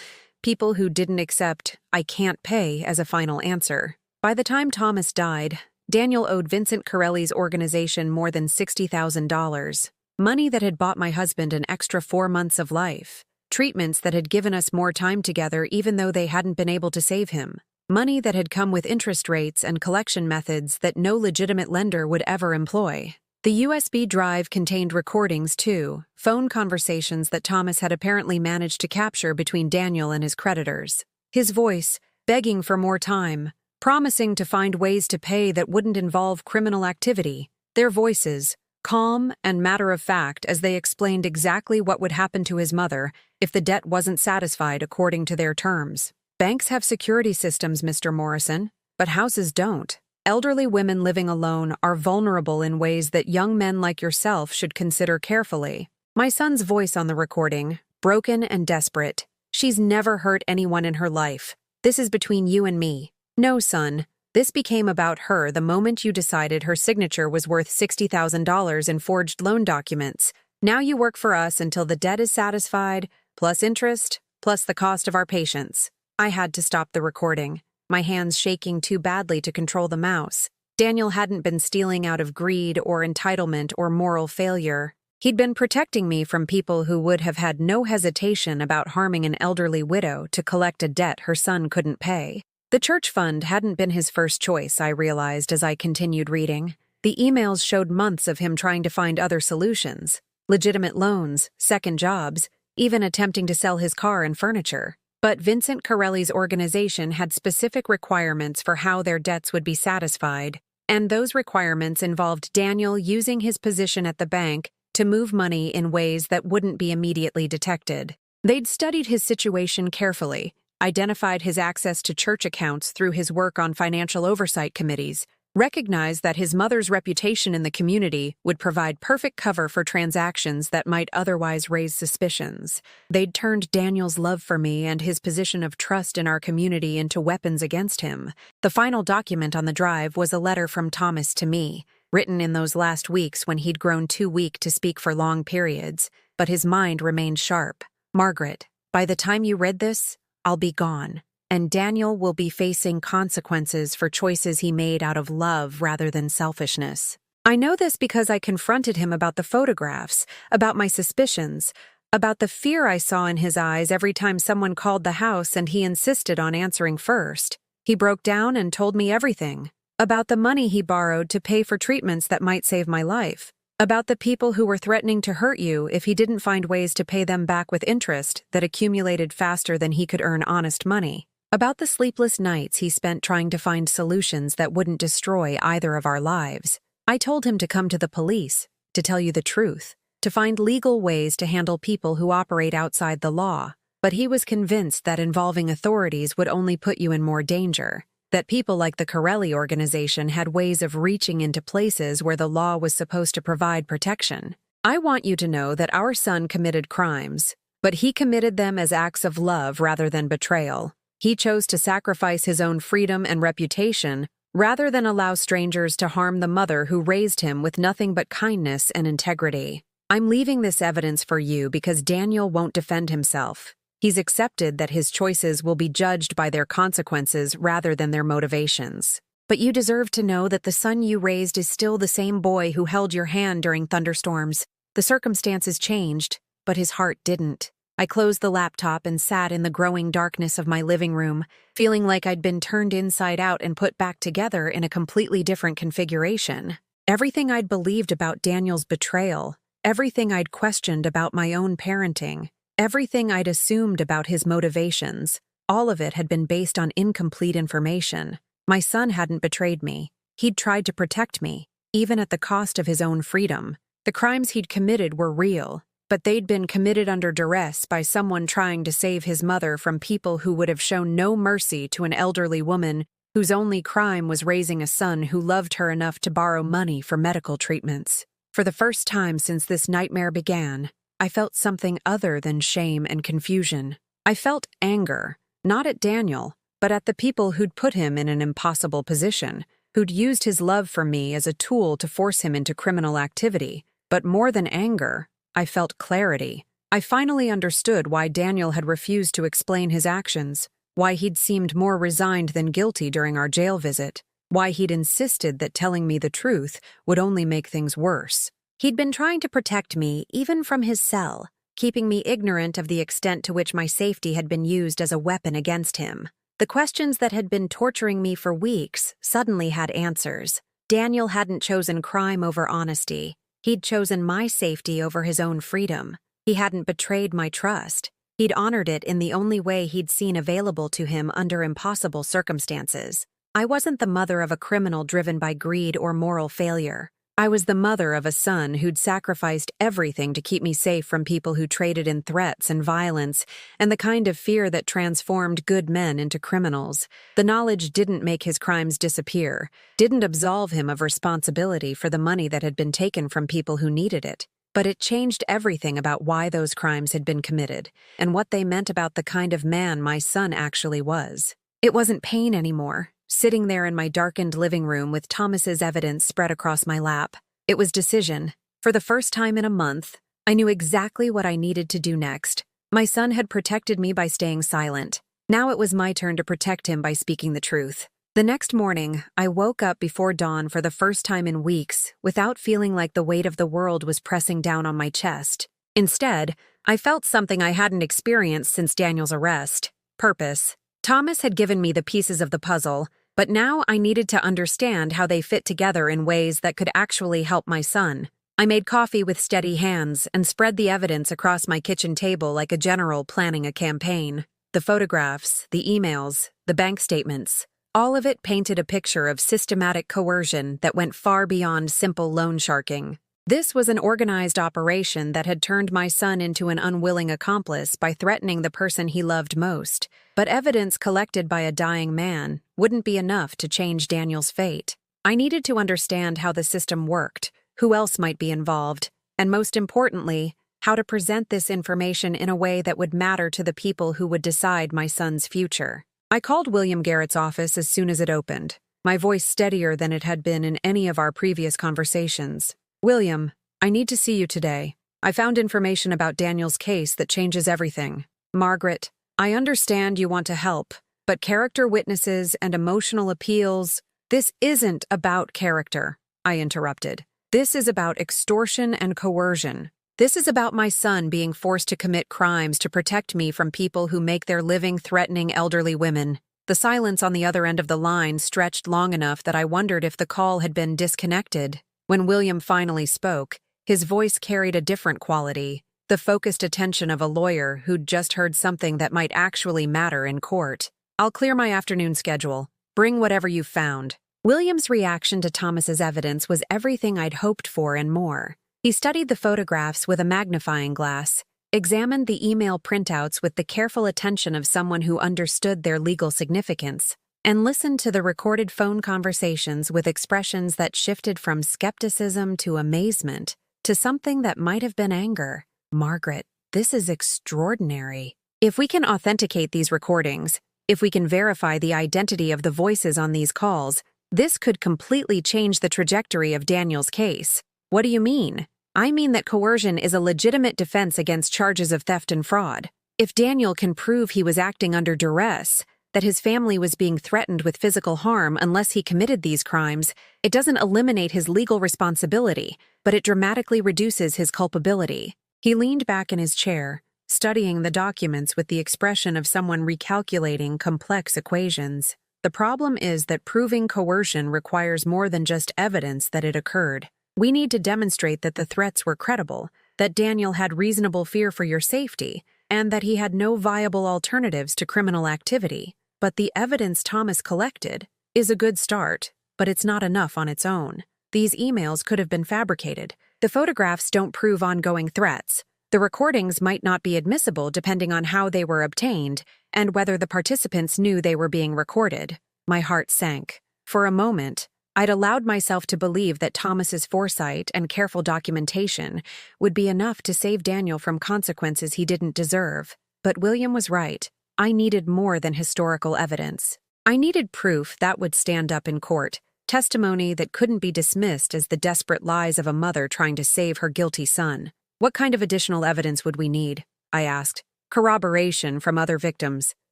people who didn't accept "I can't pay" as a final answer. By the time Thomas died, Daniel owed Vincent Corelli's organization more than $60,000. Money that had bought my husband an extra 4 months of life. Treatments that had given us more time together even though they hadn't been able to save him. Money that had come with interest rates and collection methods that no legitimate lender would ever employ. The USB drive contained recordings, too, phone conversations that Thomas had apparently managed to capture between Daniel and his creditors. His voice, begging for more time, promising to find ways to pay that wouldn't involve criminal activity. Their voices, calm and matter-of-fact as they explained exactly what would happen to his mother if the debt wasn't satisfied according to their terms. Banks have security systems, Mr. Morrison, but houses don't. Elderly women living alone are vulnerable in ways that young men like yourself should consider carefully. My son's voice on the recording, broken and desperate. She's never hurt anyone in her life. This is between you and me. No, son. This became about her the moment you decided her signature was worth $60,000 in forged loan documents. Now you work for us until the debt is satisfied, plus interest, plus the cost of our patience. I had to stop the recording, my hands shaking too badly to control the mouse. Daniel hadn't been stealing out of greed or entitlement or moral failure. He'd been protecting me from people who would have had no hesitation about harming an elderly widow to collect a debt her son couldn't pay. The church fund hadn't been his first choice, I realized as I continued reading. The emails showed months of him trying to find other solutions. Legitimate loans, second jobs, even attempting to sell his car and furniture. But Vincent Corelli's organization had specific requirements for how their debts would be satisfied, and those requirements involved Daniel using his position at the bank to move money in ways that wouldn't be immediately detected. They'd studied his situation carefully, identified his access to church accounts through his work on financial oversight committees, recognized that his mother's reputation in the community would provide perfect cover for transactions that might otherwise raise suspicions. They'd turned Daniel's love for me and his position of trust in our community into weapons against him. The final document on the drive was a letter from Thomas to me, written in those last weeks when he'd grown too weak to speak for long periods, but his mind remained sharp. Margaret, by the time you read this, I'll be gone, and Daniel will be facing consequences for choices he made out of love rather than selfishness. I know this because I confronted him about the photographs, about my suspicions, about the fear I saw in his eyes every time someone called the house and he insisted on answering first. He broke down and told me everything. About the money he borrowed to pay for treatments that might save my life. About the people who were threatening to hurt you if he didn't find ways to pay them back with interest that accumulated faster than he could earn honest money. About the sleepless nights he spent trying to find solutions that wouldn't destroy either of our lives. I told him to come to the police, to tell you the truth, to find legal ways to handle people who operate outside the law. But he was convinced that involving authorities would only put you in more danger. That people like the Corelli organization had ways of reaching into places where the law was supposed to provide protection. I want you to know that our son committed crimes, but he committed them as acts of love rather than betrayal. He chose to sacrifice his own freedom and reputation rather than allow strangers to harm the mother who raised him with nothing but kindness and integrity. I'm leaving this evidence for you because Daniel won't defend himself. He's accepted that his choices will be judged by their consequences rather than their motivations. But you deserve to know that the son you raised is still the same boy who held your hand during thunderstorms. The circumstances changed, but his heart didn't. I closed the laptop and sat in the growing darkness of my living room, feeling like I'd been turned inside out and put back together in a completely different configuration. Everything I'd believed about Daniel's betrayal, everything I'd questioned about my own parenting, everything I'd assumed about his motivations, all of it had been based on incomplete information. My son hadn't betrayed me. He'd tried to protect me, even at the cost of his own freedom. The crimes he'd committed were real, but they'd been committed under duress by someone trying to save his mother from people who would have shown no mercy to an elderly woman whose only crime was raising a son who loved her enough to borrow money for medical treatments. For the first time since this nightmare began, I felt something other than shame and confusion. I felt anger, not at Daniel, but at the people who'd put him in an impossible position, who'd used his love for me as a tool to force him into criminal activity. But more than anger, I felt clarity. I finally understood why Daniel had refused to explain his actions, why he'd seemed more resigned than guilty during our jail visit, why he'd insisted that telling me the truth would only make things worse. He'd been trying to protect me even from his cell, keeping me ignorant of the extent to which my safety had been used as a weapon against him. The questions that had been torturing me for weeks suddenly had answers. Daniel hadn't chosen crime over honesty. He'd chosen my safety over his own freedom. He hadn't betrayed my trust. He'd honored it in the only way he'd seen available to him under impossible circumstances. I wasn't the mother of a criminal driven by greed or moral failure. I was the mother of a son who'd sacrificed everything to keep me safe from people who traded in threats and violence and the kind of fear that transformed good men into criminals. The knowledge didn't make his crimes disappear, didn't absolve him of responsibility for the money that had been taken from people who needed it. But it changed everything about why those crimes had been committed and what they meant about the kind of man my son actually was. It wasn't pain anymore. Sitting there in my darkened living room with Thomas's evidence spread across my lap. It was decision. For the first time in a month, I knew exactly what I needed to do next. My son had protected me by staying silent. Now it was my turn to protect him by speaking the truth. The next morning, I woke up before dawn for the first time in weeks without feeling like the weight of the world was pressing down on my chest. Instead, I felt something I hadn't experienced since Daniel's arrest: purpose. Thomas had given me the pieces of the puzzle, but now I needed to understand how they fit together in ways that could actually help my son. I made coffee with steady hands and spread the evidence across my kitchen table like a general planning a campaign. The photographs, the emails, the bank statements, all of it painted a picture of systematic coercion that went far beyond simple loan sharking. This was an organized operation that had turned my son into an unwilling accomplice by threatening the person he loved most. But evidence collected by a dying man wouldn't be enough to change Daniel's fate. I needed to understand how the system worked, who else might be involved, and most importantly, how to present this information in a way that would matter to the people who would decide my son's future. I called William Garrett's office as soon as it opened, my voice steadier than it had been in any of our previous conversations. "William, I need to see you today. I found information about Daniel's case that changes everything." "Margaret, I understand you want to help, but character witnesses and emotional appeals—" "This isn't about character," I interrupted. "This is about extortion and coercion. This is about my son being forced to commit crimes to protect me from people who make their living threatening elderly women." The silence on the other end of the line stretched long enough that I wondered if the call had been disconnected. When William finally spoke, his voice carried a different quality, the focused attention of a lawyer who'd just heard something that might actually matter in court. "I'll clear my afternoon schedule. Bring whatever you've found." William's reaction to Thomas's evidence was everything I'd hoped for and more. He studied the photographs with a magnifying glass, examined the email printouts with the careful attention of someone who understood their legal significance, and listened to the recorded phone conversations with expressions that shifted from skepticism to amazement to something that might have been anger. "Margaret, This is extraordinary. If we can authenticate these recordings, if we can verify the identity of the voices on these calls, this could completely change the trajectory of Daniel's case. What do you mean? I mean that coercion is a legitimate defense against charges of theft and fraud. If Daniel can prove he was acting under duress, that his family was being threatened with physical harm unless he committed these crimes, it doesn't eliminate his legal responsibility, but it dramatically reduces his culpability. He leaned back in his chair, studying the documents with the expression of someone recalculating complex equations. The problem is that proving coercion requires more than just evidence that it occurred. We need to demonstrate that the threats were credible, that Daniel had reasonable fear for your safety, and that he had no viable alternatives to criminal activity. But the evidence Thomas collected is a good start, but it's not enough on its own. These emails could have been fabricated. The photographs don't prove ongoing threats. The recordings might not be admissible depending on how they were obtained and whether the participants knew they were being recorded. My heart sank. For a moment, I'd allowed myself to believe that Thomas's foresight and careful documentation would be enough to save Daniel from consequences he didn't deserve. But William was right. I needed more than historical evidence. I needed proof that would stand up in court, testimony that couldn't be dismissed as the desperate lies of a mother trying to save her guilty son. What kind of additional evidence would we need? I asked. Corroboration from other victims,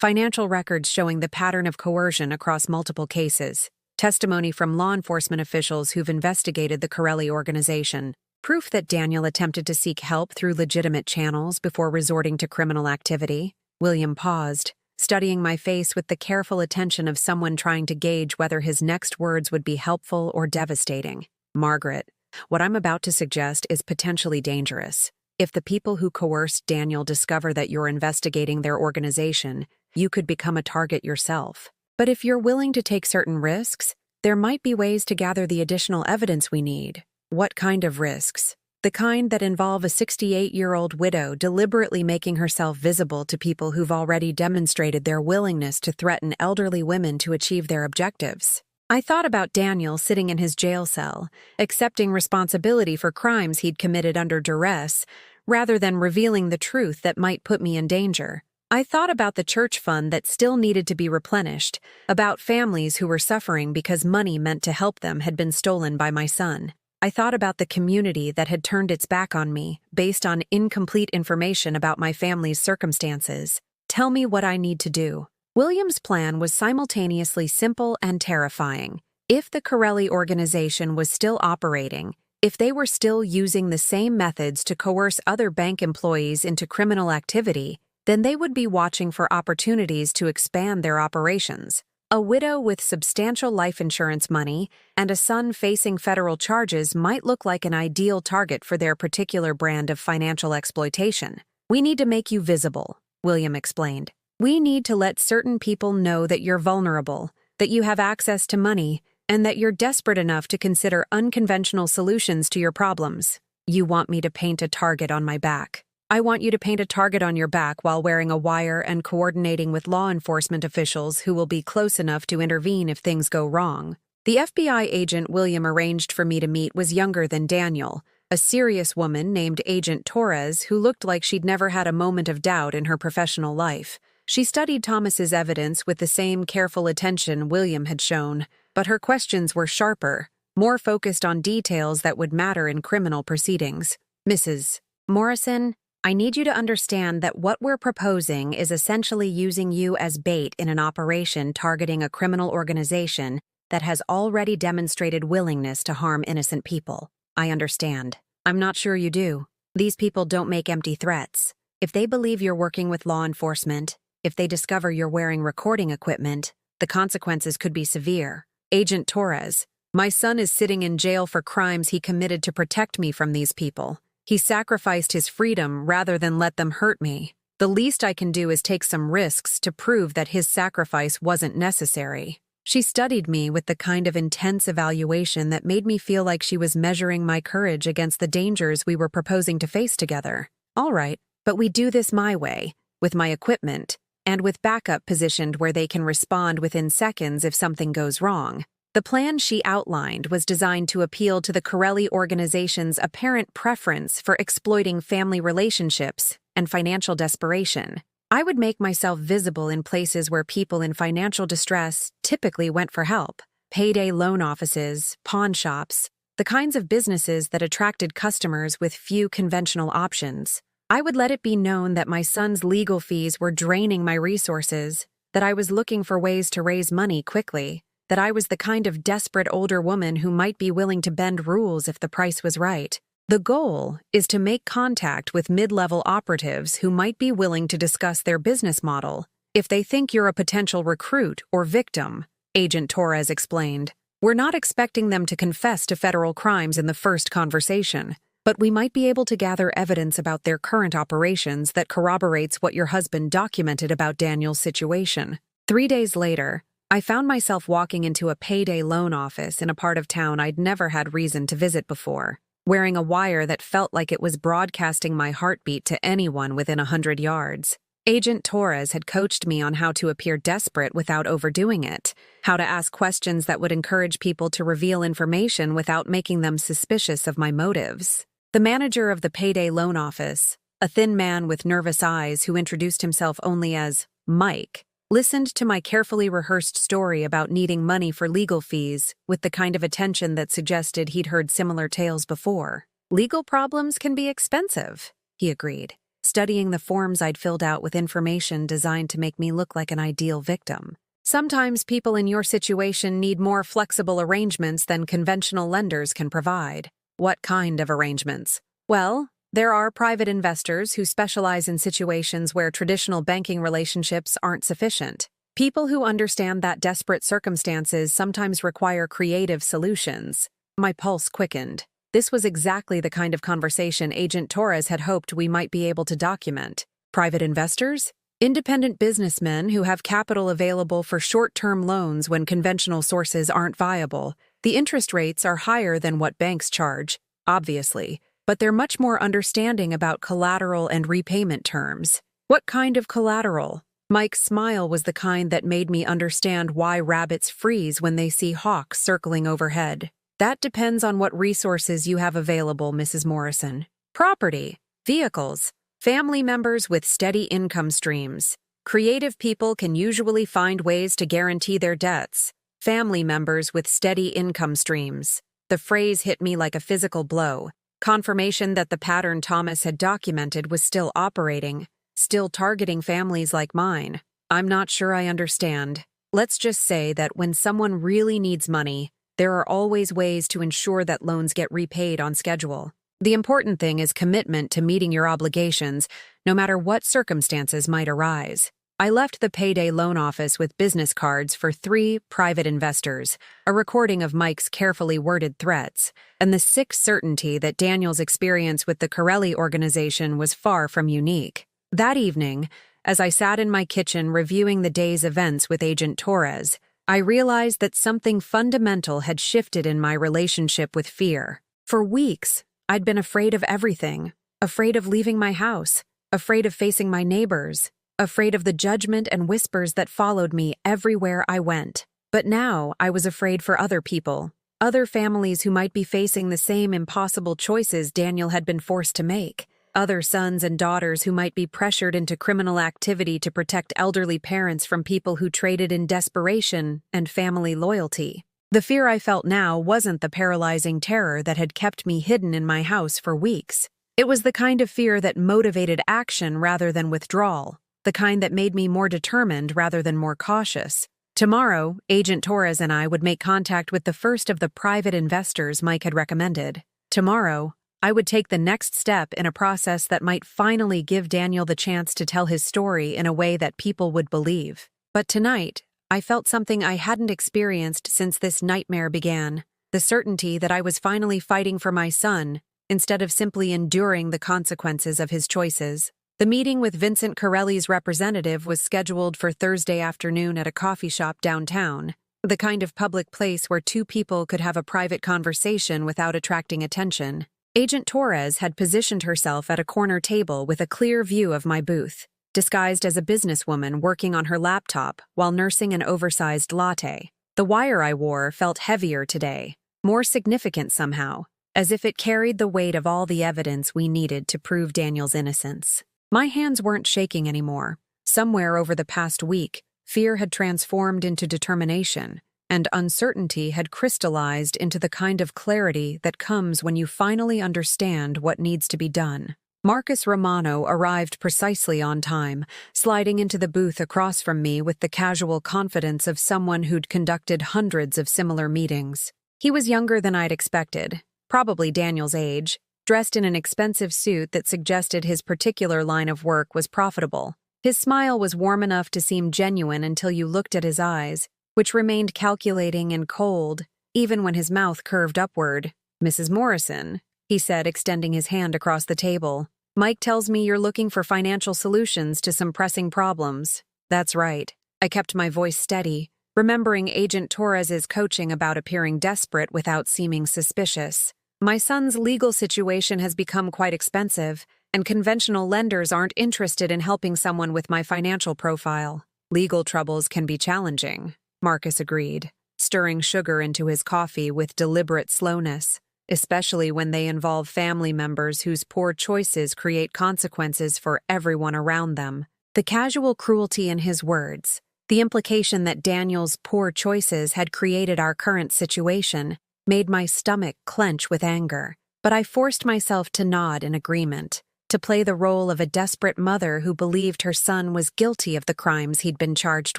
financial records showing the pattern of coercion across multiple cases, testimony from law enforcement officials who've investigated the Corelli organization, proof that Daniel attempted to seek help through legitimate channels before resorting to criminal activity. William paused, studying my face with the careful attention of someone trying to gauge whether his next words would be helpful or devastating. Margaret, what I'm about to suggest is potentially dangerous. If the people who coerced Daniel discover that you're investigating their organization, you could become a target yourself. But if you're willing to take certain risks, there might be ways to gather the additional evidence we need. What kind of risks? The kind that involve a 68-year-old widow deliberately making herself visible to people who've already demonstrated their willingness to threaten elderly women to achieve their objectives. I thought about Daniel sitting in his jail cell, accepting responsibility for crimes he'd committed under duress, rather than revealing the truth that might put me in danger. I thought about the church fund that still needed to be replenished, about families who were suffering because money meant to help them had been stolen by my son. I thought about the community that had turned its back on me based on incomplete information about my family's circumstances. Tell me what I need to do. William's plan was simultaneously simple and terrifying. If the Corelli organization was still operating, if they were still using the same methods to coerce other bank employees into criminal activity, then they would be watching for opportunities to expand their operations. A widow with substantial life insurance money and a son facing federal charges might look like an ideal target for their particular brand of financial exploitation. We need to make you visible, William explained. We need to let certain people know that you're vulnerable, that you have access to money, and that you're desperate enough to consider unconventional solutions to your problems. You want me to paint a target on my back. I want you to paint a target on your back while wearing a wire and coordinating with law enforcement officials who will be close enough to intervene if things go wrong. The FBI agent William arranged for me to meet was younger than Daniel, a serious woman named Agent Torres who looked like she'd never had a moment of doubt in her professional life. She studied Thomas's evidence with the same careful attention William had shown, but her questions were sharper, more focused on details that would matter in criminal proceedings. Mrs. Morrison, I need you to understand that what we're proposing is essentially using you as bait in an operation targeting a criminal organization that has already demonstrated willingness to harm innocent people. I understand. I'm not sure you do. These people don't make empty threats. If they believe you're working with law enforcement, if they discover you're wearing recording equipment, the consequences could be severe. Agent Torres, my son is sitting in jail for crimes he committed to protect me from these people. He sacrificed his freedom rather than let them hurt me. The least I can do is take some risks to prove that his sacrifice wasn't necessary. She studied me with the kind of intense evaluation that made me feel like she was measuring my courage against the dangers we were proposing to face together. All right, but we do this my way, with my equipment, and with backup positioned where they can respond within seconds if something goes wrong. The plan she outlined was designed to appeal to the Corelli organization's apparent preference for exploiting family relationships and financial desperation. I would make myself visible in places where people in financial distress typically went for help: payday loan offices, pawn shops, the kinds of businesses that attracted customers with few conventional options. I would let it be known that my son's legal fees were draining my resources, that I was looking for ways to raise money quickly, that I was the kind of desperate older woman who might be willing to bend rules if the price was right. The goal is to make contact with mid-level operatives who might be willing to discuss their business model if they think you're a potential recruit or victim, Agent Torres explained. We're not expecting them to confess to federal crimes in the first conversation, but we might be able to gather evidence about their current operations that corroborates what your husband documented about Daniel's situation. 3 days later, I found myself walking into a payday loan office in a part of town I'd never had reason to visit before, wearing a wire that felt like it was broadcasting my heartbeat to anyone within 100 yards. Agent Torres had coached me on how to appear desperate without overdoing it, how to ask questions that would encourage people to reveal information without making them suspicious of my motives. The manager of the payday loan office, a thin man with nervous eyes who introduced himself only as Mike, listened to my carefully rehearsed story about needing money for legal fees with the kind of attention that suggested he'd heard similar tales before. Legal problems can be expensive, he agreed, studying the forms I'd filled out with information designed to make me look like an ideal victim. Sometimes people in your situation need more flexible arrangements than conventional lenders can provide. What kind of arrangements? Well, there are private investors who specialize in situations where traditional banking relationships aren't sufficient. People who understand that desperate circumstances sometimes require creative solutions. My pulse quickened. This was exactly the kind of conversation Agent Torres had hoped we might be able to document. Private investors? Independent businessmen who have capital available for short-term loans when conventional sources aren't viable. The interest rates are higher than what banks charge, obviously, but they're much more understanding about collateral and repayment terms. What kind of collateral? Mike's smile was the kind that made me understand why rabbits freeze when they see hawks circling overhead. That depends on what resources you have available, Mrs. Morrison. Property, vehicles, family members with steady income streams. Creative people can usually find ways to guarantee their debts. Family members with steady income streams. The phrase hit me like a physical blow. Confirmation that the pattern Thomas had documented was still operating, still targeting families like mine. I'm not sure I understand. Let's just say that when someone really needs money, there are always ways to ensure that loans get repaid on schedule. The important thing is commitment to meeting your obligations, no matter what circumstances might arise. I left the payday loan office with business cards for 3 private investors, a recording of Mike's carefully worded threats, and the sick certainty that Daniel's experience with the Corelli organization was far from unique. That evening, as I sat in my kitchen reviewing the day's events with Agent Torres, I realized that something fundamental had shifted in my relationship with fear. For weeks, I'd been afraid of everything, afraid of leaving my house, afraid of facing my neighbors, afraid of the judgment and whispers that followed me everywhere I went. But now I was afraid for other people, other families who might be facing the same impossible choices Daniel had been forced to make, other sons and daughters who might be pressured into criminal activity to protect elderly parents from people who traded in desperation and family loyalty. The fear I felt now wasn't the paralyzing terror that had kept me hidden in my house for weeks. It was the kind of fear that motivated action rather than withdrawal, the kind that made me more determined rather than more cautious. Tomorrow, Agent Torres and I would make contact with the first of the private investors Mike had recommended. Tomorrow, I would take the next step in a process that might finally give Daniel the chance to tell his story in a way that people would believe. But tonight, I felt something I hadn't experienced since this nightmare began, the certainty that I was finally fighting for my son, instead of simply enduring the consequences of his choices. The meeting with Vincent Corelli's representative was scheduled for Thursday afternoon at a coffee shop downtown, the kind of public place where 2 people could have a private conversation without attracting attention. Agent Torres had positioned herself at a corner table with a clear view of my booth, disguised as a businesswoman working on her laptop while nursing an oversized latte. The wire I wore felt heavier today, more significant somehow, as if it carried the weight of all the evidence we needed to prove Daniel's innocence. My hands weren't shaking anymore. Somewhere over the past week, fear had transformed into determination, and uncertainty had crystallized into the kind of clarity that comes when you finally understand what needs to be done. Marcus Romano arrived precisely on time, sliding into the booth across from me with the casual confidence of someone who'd conducted hundreds of similar meetings. He was younger than I'd expected, probably Daniel's age, dressed in an expensive suit that suggested his particular line of work was profitable. His smile was warm enough to seem genuine until you looked at his eyes, which remained calculating and cold, even when his mouth curved upward. "Mrs. Morrison," he said, extending his hand across the table. "Mike tells me you're looking for financial solutions to some pressing problems." "That's right." I kept my voice steady, remembering Agent Torres's coaching about appearing desperate without seeming suspicious. "My son's legal situation has become quite expensive, and conventional lenders aren't interested in helping someone with my financial profile." "Legal troubles can be challenging," Marcus agreed, stirring sugar into his coffee with deliberate slowness, especially when they involve family members whose poor choices create consequences for everyone around them. The casual cruelty in his words, the implication that Daniel's poor choices had created our current situation, made my stomach clench with anger, but I forced myself to nod in agreement, to play the role of a desperate mother who believed her son was guilty of the crimes he'd been charged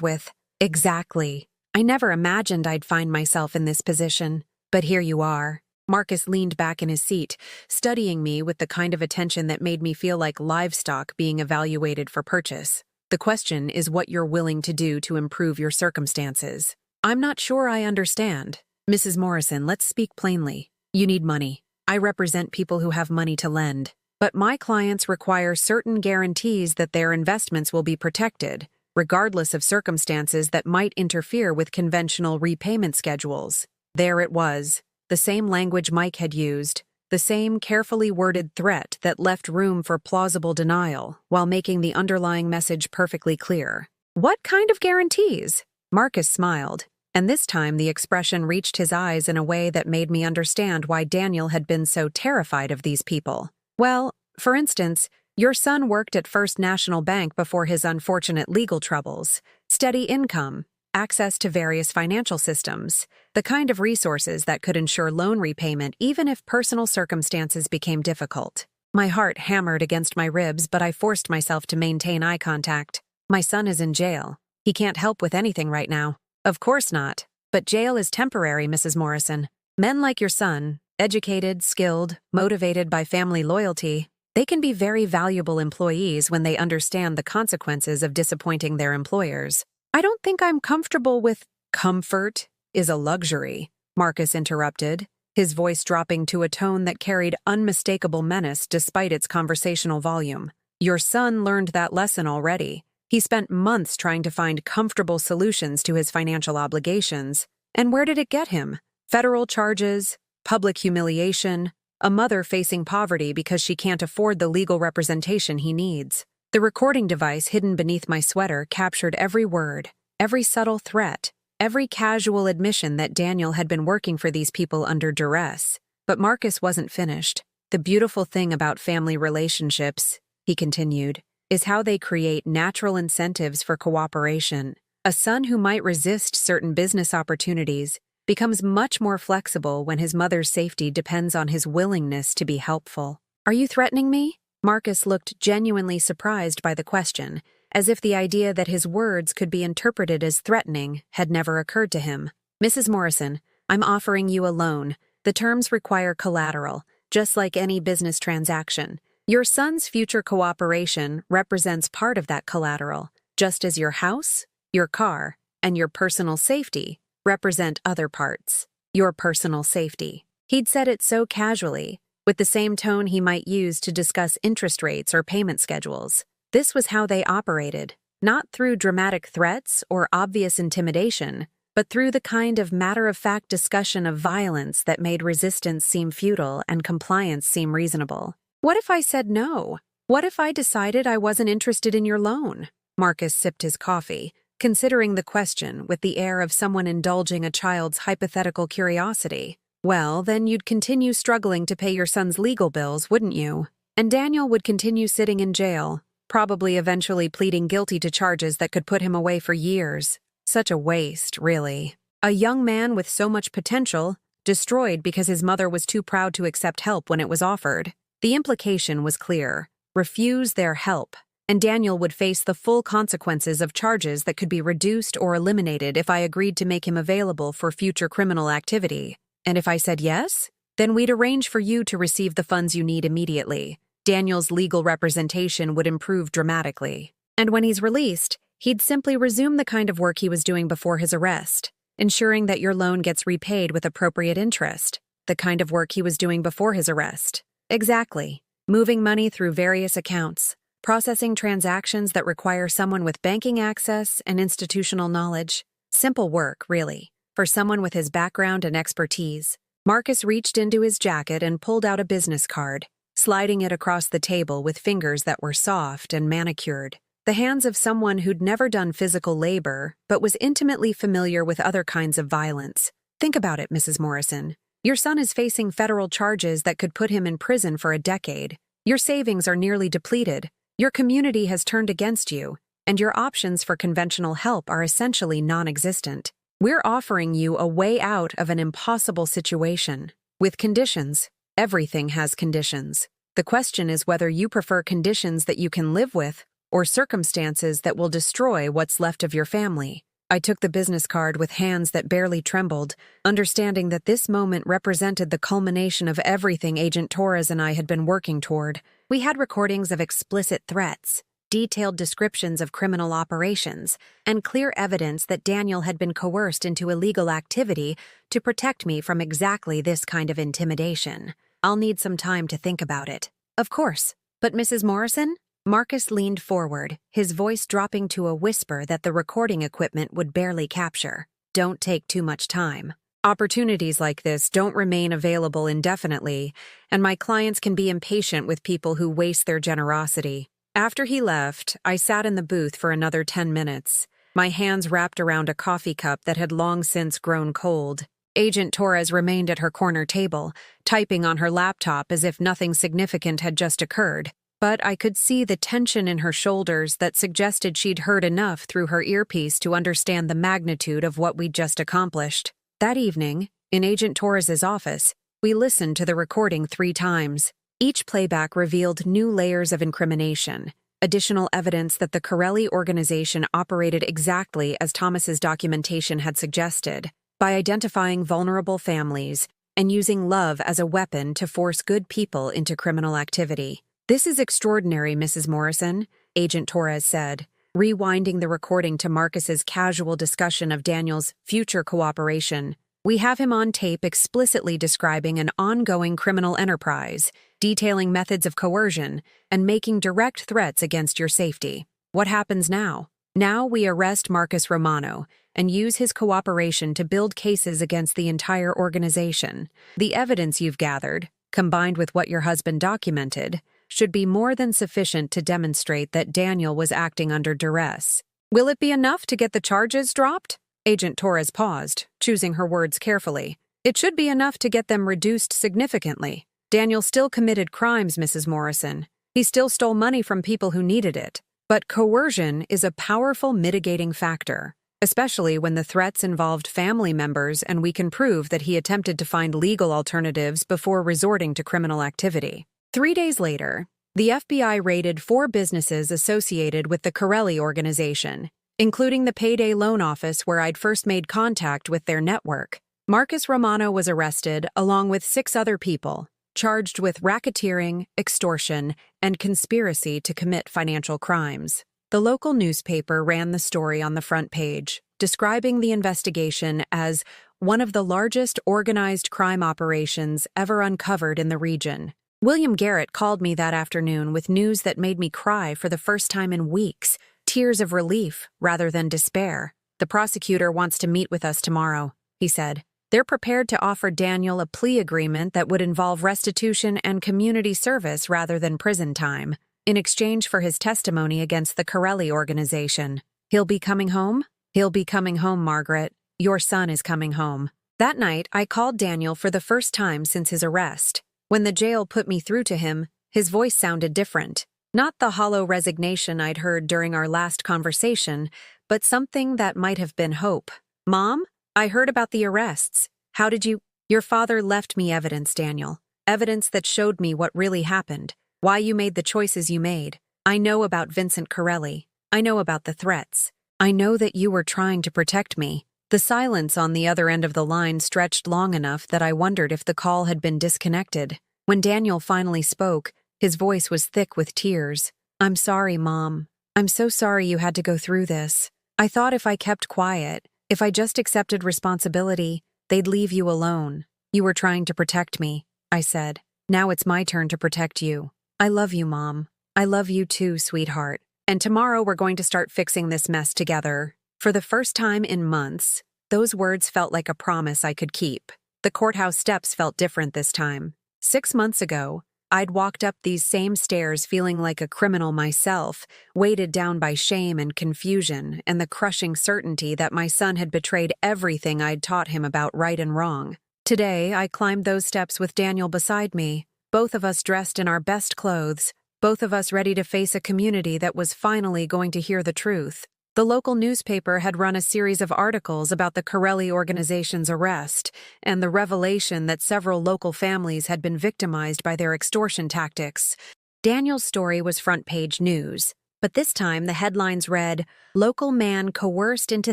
with. "Exactly. I never imagined I'd find myself in this position, but here you are." Marcus leaned back in his seat, studying me with the kind of attention that made me feel like livestock being evaluated for purchase. "The question is what you're willing to do to improve your circumstances." "I'm not sure I understand." "Mrs. Morrison, let's speak plainly. You need money. I represent people who have money to lend. But my clients require certain guarantees that their investments will be protected, regardless of circumstances that might interfere with conventional repayment schedules." There it was, the same language Mike had used, the same carefully worded threat that left room for plausible denial while making the underlying message perfectly clear. "What kind of guarantees?" Marcus smiled, and this time the expression reached his eyes in a way that made me understand why Daniel had been so terrified of these people. "Well, for instance, your son worked at First National Bank before his unfortunate legal troubles. Steady income, access to various financial systems, the kind of resources that could ensure loan repayment even if personal circumstances became difficult." My heart hammered against my ribs, but I forced myself to maintain eye contact. "My son is in jail. He can't help with anything right now." "Of course not. But jail is temporary, Mrs. Morrison. Men like your son, educated, skilled, motivated by family loyalty, they can be very valuable employees when they understand the consequences of disappointing their employers." "I don't think I'm comfortable with—" "Comfort is a luxury," Marcus interrupted, his voice dropping to a tone that carried unmistakable menace despite its conversational volume. "Your son learned that lesson already. He spent months trying to find comfortable solutions to his financial obligations. And where did it get him? Federal charges, public humiliation, a mother facing poverty because she can't afford the legal representation he needs." The recording device hidden beneath my sweater captured every word, every subtle threat, every casual admission that Daniel had been working for these people under duress. But Marcus wasn't finished. "The beautiful thing about family relationships," he continued, "is how they create natural incentives for cooperation. A son who might resist certain business opportunities becomes much more flexible when his mother's safety depends on his willingness to be helpful." "Are you threatening me?" Marcus looked genuinely surprised by the question, as if the idea that his words could be interpreted as threatening had never occurred to him. "Mrs. Morrison, I'm offering you a loan. The terms require collateral, just like any business transaction. Your son's future cooperation represents part of that collateral, just as your house, your car, and your personal safety represent other parts. Your personal safety." He'd said it so casually, with the same tone he might use to discuss interest rates or payment schedules. This was how they operated, not through dramatic threats or obvious intimidation, but through the kind of matter-of-fact discussion of violence that made resistance seem futile and compliance seem reasonable. "What if I said no? What if I decided I wasn't interested in your loan?" Marcus sipped his coffee, considering the question with the air of someone indulging a child's hypothetical curiosity. Well, then you'd continue struggling to pay your son's legal bills, wouldn't you? And Daniel would continue sitting in jail, probably eventually pleading guilty to charges that could put him away for years. Such a waste, really. A young man with so much potential, destroyed because his mother was too proud to accept help when it was offered. The implication was clear: refuse their help, and Daniel would face the full consequences of charges that could be reduced or eliminated if I agreed to make him available for future criminal activity. And if I said yes, then we'd arrange for you to receive the funds you need immediately. Daniel's legal representation would improve dramatically. And when he's released, he'd simply resume the kind of work he was doing before his arrest, ensuring that your loan gets repaid with appropriate interest. The kind of work he was doing before his arrest. Exactly. Moving money through various accounts, processing transactions that require someone with banking access and institutional knowledge. Simple work, really, for someone with his background and expertise. Marcus reached into his jacket and pulled out a business card, sliding it across the table with fingers that were soft and manicured. The hands of someone who'd never done physical labor, but was intimately familiar with other kinds of violence. Think about it, Mrs. Morrison. Your son is facing federal charges that could put him in prison for a decade. Your savings are nearly depleted. Your community has turned against you, and your options for conventional help are essentially non-existent. We're offering you a way out of an impossible situation. With conditions. Everything has conditions. The question is whether you prefer conditions that you can live with, or circumstances that will destroy what's left of your family. I took the business card with hands that barely trembled, understanding that this moment represented the culmination of everything Agent Torres and I had been working toward. We had recordings of explicit threats, detailed descriptions of criminal operations, and clear evidence that Daniel had been coerced into illegal activity to protect me from exactly this kind of intimidation. I'll need some time to think about it. Of course. But Mrs. Morrison? Marcus leaned forward, his voice dropping to a whisper that the recording equipment would barely capture. Don't take too much time. Opportunities like this don't remain available indefinitely, and my clients can be impatient with people who waste their generosity. After he left, I sat in the booth for another 10 minutes, my hands wrapped around a coffee cup that had long since grown cold. Agent Torres remained at her corner table, typing on her laptop as if nothing significant had just occurred. But I could see the tension in her shoulders that suggested she'd heard enough through her earpiece to understand the magnitude of what we'd just accomplished. That evening, in Agent Torres's office, we listened to the recording 3 times. Each playback revealed new layers of incrimination, additional evidence that the Corelli organization operated exactly as Thomas's documentation had suggested, by identifying vulnerable families and using love as a weapon to force good people into criminal activity. This is extraordinary, Mrs. Morrison, Agent Torres said, rewinding the recording to Marcus's casual discussion of Daniel's future cooperation. We have him on tape explicitly describing an ongoing criminal enterprise, detailing methods of coercion, and making direct threats against your safety. What happens now? Now we arrest Marcus Romano and use his cooperation to build cases against the entire organization. The evidence you've gathered, combined with what your husband documented, should be more than sufficient to demonstrate that Daniel was acting under duress. Will it be enough to get the charges dropped? Agent Torres paused, choosing her words carefully. It should be enough to get them reduced significantly. Daniel still committed crimes, Mrs. Morrison. He still stole money from people who needed it. But coercion is a powerful mitigating factor, especially when the threats involved family members and we can prove that he attempted to find legal alternatives before resorting to criminal activity. 3 days later, the FBI raided 4 businesses associated with the Corelli organization, including the payday loan office where I'd first made contact with their network. Marcus Romano was arrested along with 6 other people, charged with racketeering, extortion, and conspiracy to commit financial crimes. The local newspaper ran the story on the front page, describing the investigation as one of the largest organized crime operations ever uncovered in the region. William Garrett called me that afternoon with news that made me cry for the first time in weeks, tears of relief rather than despair. The prosecutor wants to meet with us tomorrow, he said. They're prepared to offer Daniel a plea agreement that would involve restitution and community service rather than prison time, in exchange for his testimony against the Corelli organization. He'll be coming home? He'll be coming home, Margaret. Your son is coming home. That night, I called Daniel for the first time since his arrest. When the jail put me through to him, his voice sounded different. Not the hollow resignation I'd heard during our last conversation, but something that might have been hope. Mom, I heard about the arrests. How did you— Your father left me evidence, Daniel. Evidence that showed me what really happened, why you made the choices you made. I know about Vincent Corelli. I know about the threats. I know that you were trying to protect me. The silence on the other end of the line stretched long enough that I wondered if the call had been disconnected. When Daniel finally spoke, his voice was thick with tears. I'm sorry, Mom. I'm so sorry you had to go through this. I thought if I kept quiet, if I just accepted responsibility, they'd leave you alone. You were trying to protect me, I said. Now it's my turn to protect you. I love you, Mom. I love you too, sweetheart. And tomorrow we're going to start fixing this mess together. For the first time in months, those words felt like a promise I could keep. The courthouse steps felt different this time. 6 months ago, I'd walked up these same stairs feeling like a criminal myself, weighted down by shame and confusion and the crushing certainty that my son had betrayed everything I'd taught him about right and wrong. Today, I climbed those steps with Daniel beside me, both of us dressed in our best clothes, both of us ready to face a community that was finally going to hear the truth. The local newspaper had run a series of articles about the Corelli organization's arrest and the revelation that several local families had been victimized by their extortion tactics. Daniel's story was front-page news, but this time the headlines read, "Local man coerced into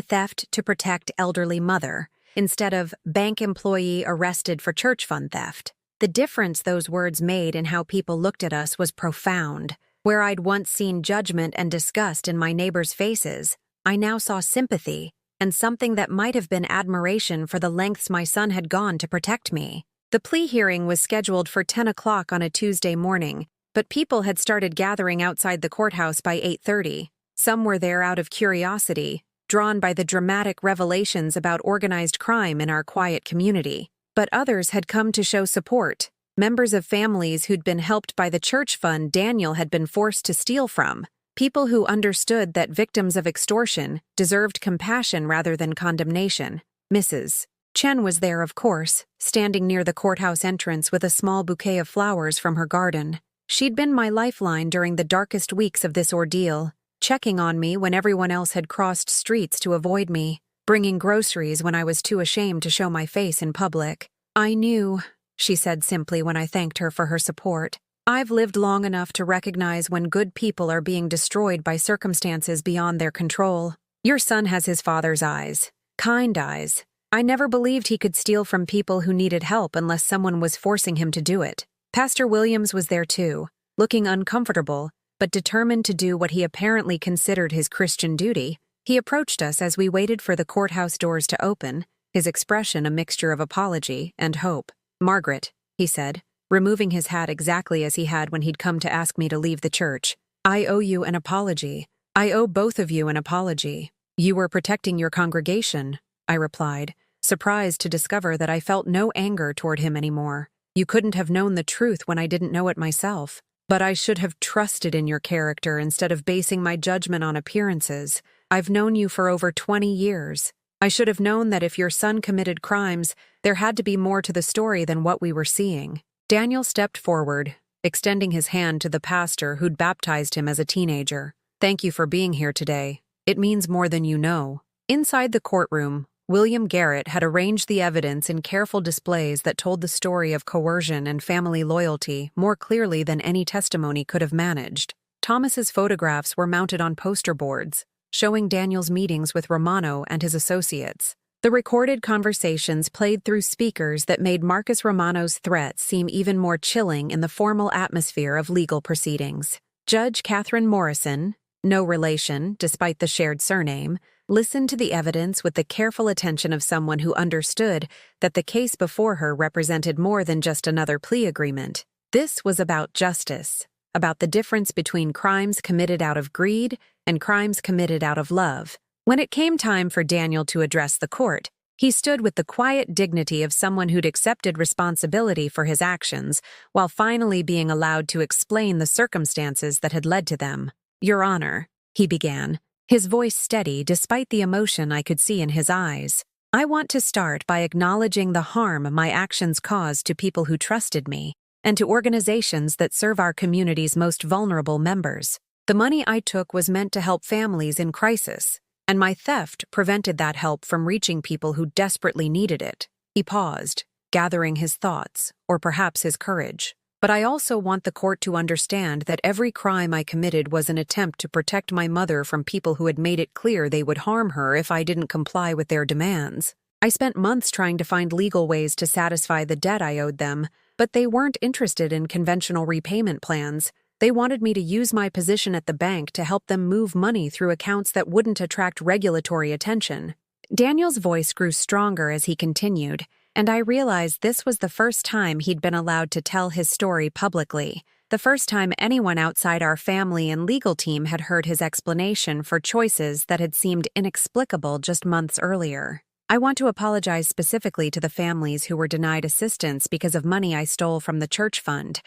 theft to protect elderly mother," instead of "Bank employee arrested for church fund theft." The difference those words made in how people looked at us was profound. Where I'd once seen judgment and disgust in my neighbors' faces, I now saw sympathy and something that might have been admiration for the lengths my son had gone to protect me. The plea hearing was scheduled for 10 o'clock on a Tuesday morning, but people had started gathering outside the courthouse by 8:30. Some were there out of curiosity, drawn by the dramatic revelations about organized crime in our quiet community. But others had come to show support. Members of families who'd been helped by the church fund Daniel had been forced to steal from. People who understood that victims of extortion deserved compassion rather than condemnation. Mrs. Chen was there, of course, standing near the courthouse entrance with a small bouquet of flowers from her garden. She'd been my lifeline during the darkest weeks of this ordeal, checking on me when everyone else had crossed streets to avoid me, bringing groceries when I was too ashamed to show my face in public. I knew, she said simply when I thanked her for her support. I've lived long enough to recognize when good people are being destroyed by circumstances beyond their control. Your son has his father's eyes. Kind eyes. I never believed he could steal from people who needed help unless someone was forcing him to do it. Pastor Williams was there too, looking uncomfortable, but determined to do what he apparently considered his Christian duty. He approached us as we waited for the courthouse doors to open, his expression a mixture of apology and hope. Margaret, he said, removing his hat exactly as he had when he'd come to ask me to leave the church. I owe you an apology. I owe both of you an apology. You were protecting your congregation, I replied, surprised to discover that I felt no anger toward him anymore. You couldn't have known the truth when I didn't know it myself. But I should have trusted in your character instead of basing my judgment on appearances. I've known you for over 20 years. I should have known that if your son committed crimes, there had to be more to the story than what we were seeing. Daniel stepped forward, extending his hand to the pastor who'd baptized him as a teenager. Thank you for being here today. It means more than you know. Inside the courtroom, William Garrett had arranged the evidence in careful displays that told the story of coercion and family loyalty more clearly than any testimony could have managed. Thomas's photographs were mounted on poster boards, showing Daniel's meetings with Romano and his associates. The recorded conversations played through speakers that made Marcus Romano's threats seem even more chilling in the formal atmosphere of legal proceedings. Judge Catherine Morrison, no relation despite the shared surname, listened to the evidence with the careful attention of someone who understood that the case before her represented more than just another plea agreement. This was about justice, about the difference between crimes committed out of greed and crimes committed out of love. When it came time for Daniel to address the court, he stood with the quiet dignity of someone who'd accepted responsibility for his actions while finally being allowed to explain the circumstances that had led to them. Your Honor, he began, his voice steady despite the emotion I could see in his eyes. "I want to start by acknowledging the harm my actions caused to people who trusted me and to organizations that serve our community's most vulnerable members. The money I took was meant to help families in crisis, and my theft prevented that help from reaching people who desperately needed it." He paused, gathering his thoughts, or perhaps his courage. "But I also want the court to understand that every crime I committed was an attempt to protect my mother from people who had made it clear they would harm her if I didn't comply with their demands. I spent months trying to find legal ways to satisfy the debt I owed them, but they weren't interested in conventional repayment plans. They wanted me to use my position at the bank to help them move money through accounts that wouldn't attract regulatory attention." Daniel's voice grew stronger as he continued, and I realized this was the first time he'd been allowed to tell his story publicly, the first time anyone outside our family and legal team had heard his explanation for choices that had seemed inexplicable just months earlier. "I want to apologize specifically to the families who were denied assistance because of money I stole from the church fund.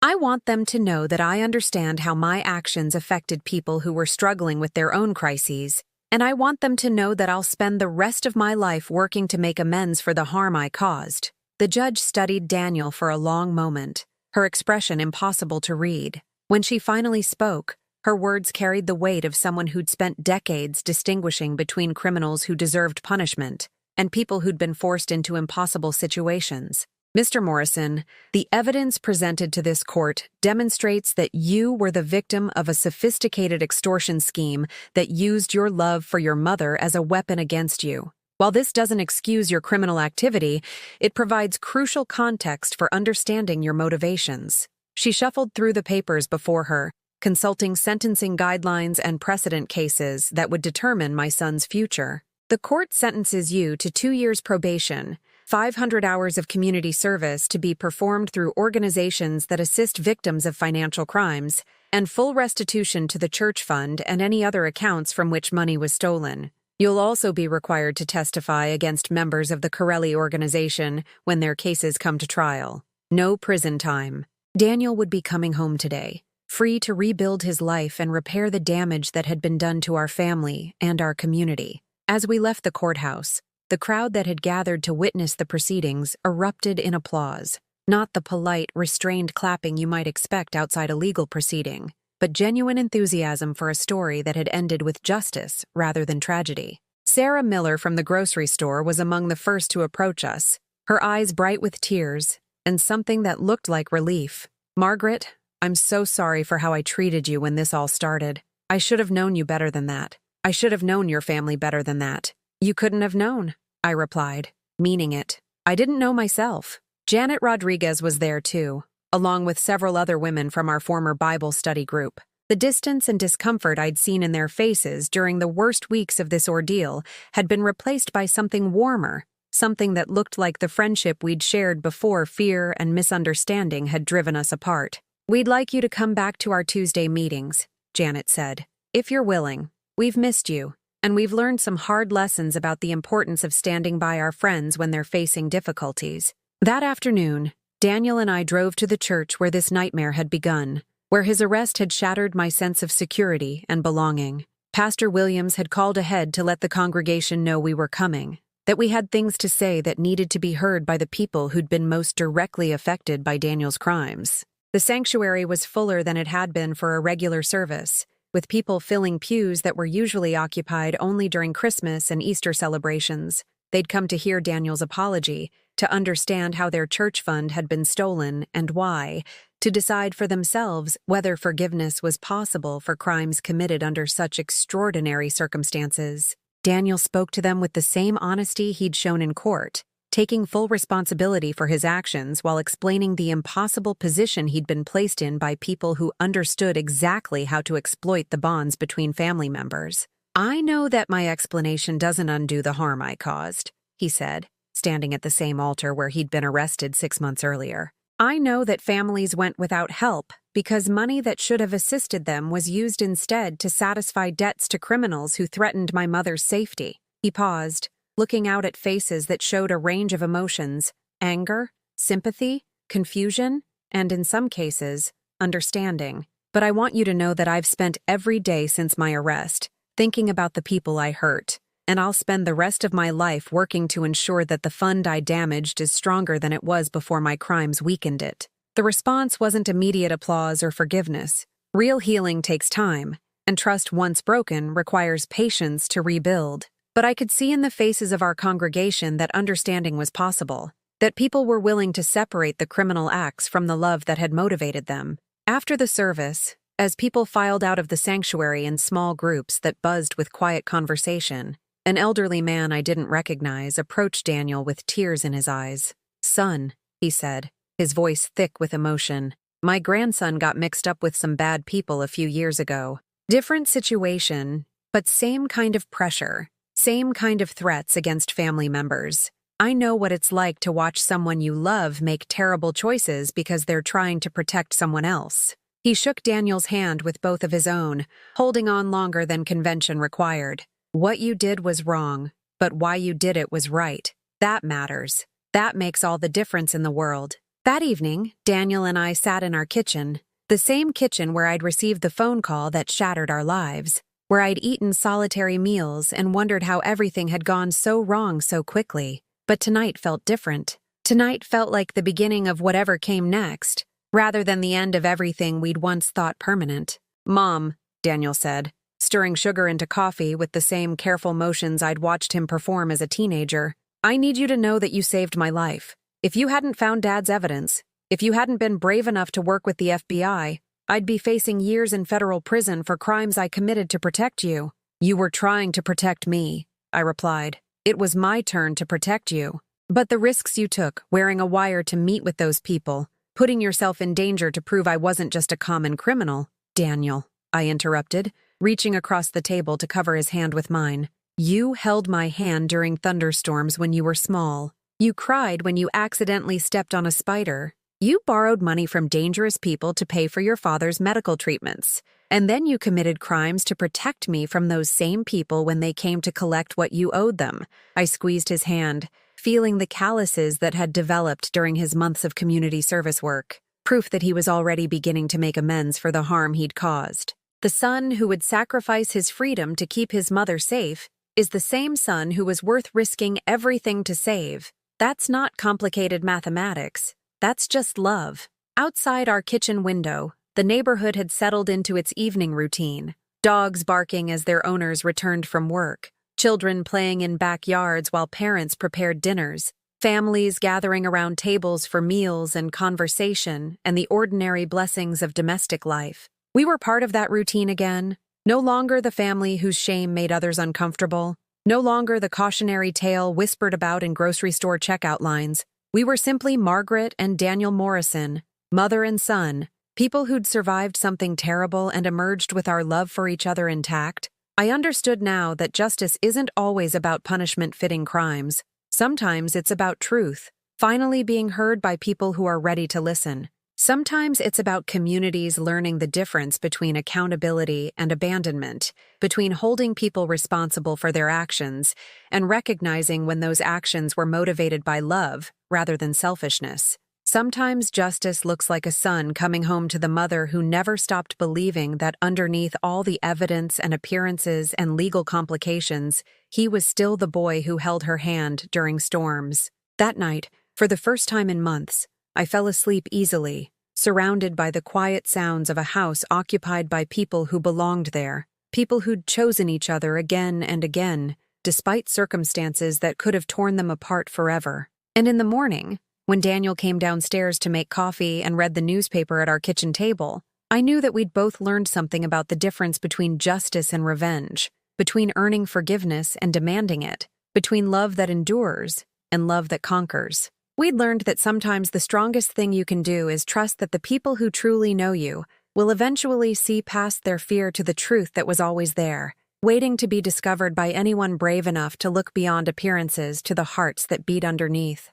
I want them to know that I understand how my actions affected people who were struggling with their own crises, and I want them to know that I'll spend the rest of my life working to make amends for the harm I caused." The judge studied Daniel for a long moment, her expression impossible to read. When she finally spoke, her words carried the weight of someone who'd spent decades distinguishing between criminals who deserved punishment and people who'd been forced into impossible situations. "Mr. Morrison, the evidence presented to this court demonstrates that you were the victim of a sophisticated extortion scheme that used your love for your mother as a weapon against you. While this doesn't excuse your criminal activity, it provides crucial context for understanding your motivations." She shuffled through the papers before her, consulting sentencing guidelines and precedent cases that would determine my son's future. "The court sentences you to 2 years probation, 500 hours of community service to be performed through organizations that assist victims of financial crimes, and full restitution to the church fund and any other accounts from which money was stolen. You'll also be required to testify against members of the Corelli organization when their cases come to trial. No prison time." Daniel would be coming home today, free to rebuild his life and repair the damage that had been done to our family and our community. As we left the courthouse, the crowd that had gathered to witness the proceedings erupted in applause. Not the polite, restrained clapping you might expect outside a legal proceeding, but genuine enthusiasm for a story that had ended with justice rather than tragedy. Sarah Miller from the grocery store was among the first to approach us, her eyes bright with tears and something that looked like relief. "Margaret, I'm so sorry for how I treated you when this all started. I should have known you better than that. I should have known your family better than that." "You couldn't have known," I replied, meaning it. "I didn't know myself." Janet Rodriguez was there too, along with several other women from our former Bible study group. The distance and discomfort I'd seen in their faces during the worst weeks of this ordeal had been replaced by something warmer, something that looked like the friendship we'd shared before fear and misunderstanding had driven us apart. "We'd like you to come back to our Tuesday meetings," Janet said, "if you're willing. We've missed you, and we've learned some hard lessons about the importance of standing by our friends when they're facing difficulties." That afternoon, Daniel and I drove to the church where this nightmare had begun, where his arrest had shattered my sense of security and belonging. Pastor Williams had called ahead to let the congregation know we were coming, that we had things to say that needed to be heard by the people who'd been most directly affected by Daniel's crimes. The sanctuary was fuller than it had been for a regular service, with people filling pews that were usually occupied only during Christmas and Easter celebrations. They'd come to hear Daniel's apology, to understand how their church fund had been stolen and why, to decide for themselves whether forgiveness was possible for crimes committed under such extraordinary circumstances. Daniel spoke to them with the same honesty he'd shown in court, taking full responsibility for his actions while explaining the impossible position he'd been placed in by people who understood exactly how to exploit the bonds between family members. "I know that my explanation doesn't undo the harm I caused," he said, standing at the same altar where he'd been arrested 6 months earlier. "I know that families went without help because money that should have assisted them was used instead to satisfy debts to criminals who threatened my mother's safety." He paused, looking out at faces that showed a range of emotions: anger, sympathy, confusion, and in some cases, understanding. "But I want you to know that I've spent every day since my arrest thinking about the people I hurt, and I'll spend the rest of my life working to ensure that the fund I damaged is stronger than it was before my crimes weakened it. The response wasn't immediate applause or forgiveness. Real healing takes time, and trust once broken requires patience to rebuild. But I could see in the faces of our congregation that understanding was possible, that people were willing to separate the criminal acts from the love that had motivated them. After the service, as people filed out of the sanctuary in small groups that buzzed with quiet conversation, an elderly man I didn't recognize approached Daniel with tears in his eyes. "Son," he said, his voice thick with emotion, "my grandson got mixed up with some bad people a few years ago. Different situation, but same kind of pressure, same kind of threats against family members. I know what it's like to watch someone you love make terrible choices because they're trying to protect someone else." He shook Daniel's hand with both of his own, holding on longer than convention required. "What you did was wrong, but why you did it was right. That matters. That makes all the difference in the world." That evening, Daniel and I sat in our kitchen, the same kitchen where I'd received the phone call that shattered our lives, where I'd eaten solitary meals and wondered how everything had gone so wrong so quickly. But tonight felt different. Tonight felt like the beginning of whatever came next, rather than the end of everything we'd once thought permanent. "Mom," Daniel said, stirring sugar into coffee with the same careful motions I'd watched him perform as a teenager, "I need you to know that you saved my life. If you hadn't found Dad's evidence, if you hadn't been brave enough to work with the FBI, I'd be facing years in federal prison for crimes I committed to protect you." "You were trying to protect me," I replied. "It was my turn to protect you. But the risks you took, wearing a wire to meet with those people, putting yourself in danger to prove I wasn't just a common criminal." "Daniel," I interrupted, reaching across the table to cover his hand with mine. "You held my hand during thunderstorms when you were small. You cried when you accidentally stepped on a spider. You borrowed money from dangerous people to pay for your father's medical treatments. And then you committed crimes to protect me from those same people when they came to collect what you owed them." I squeezed his hand, feeling the calluses that had developed during his months of community service work, proof that he was already beginning to make amends for the harm he'd caused. The son who would sacrifice his freedom to keep his mother safe is the same son who was worth risking everything to save. That's not complicated mathematics. That's just love. Outside our kitchen window, the neighborhood had settled into its evening routine. Dogs barking as their owners returned from work, children playing in backyards while parents prepared dinners, families gathering around tables for meals and conversation and the ordinary blessings of domestic life. We were part of that routine again, no longer the family whose shame made others uncomfortable, no longer the cautionary tale whispered about in grocery store checkout lines. We were simply Margaret and Daniel Morrison, mother and son, people who'd survived something terrible and emerged with our love for each other intact. I understood now that justice isn't always about punishment fitting crimes. Sometimes it's about truth, finally being heard by people who are ready to listen. Sometimes it's about communities learning the difference between accountability and abandonment, between holding people responsible for their actions and recognizing when those actions were motivated by love rather than selfishness. Sometimes justice looks like a son coming home to the mother who never stopped believing that underneath all the evidence and appearances and legal complications, he was still the boy who held her hand during storms. That night, for the first time in months, I fell asleep easily, surrounded by the quiet sounds of a house occupied by people who belonged there, people who'd chosen each other again and again, despite circumstances that could have torn them apart forever. And in the morning, when Daniel came downstairs to make coffee and read the newspaper at our kitchen table, I knew that we'd both learned something about the difference between justice and revenge, between earning forgiveness and demanding it, between love that endures and love that conquers. We'd learned that sometimes the strongest thing you can do is trust that the people who truly know you will eventually see past their fear to the truth that was always there, waiting to be discovered by anyone brave enough to look beyond appearances to the hearts that beat underneath.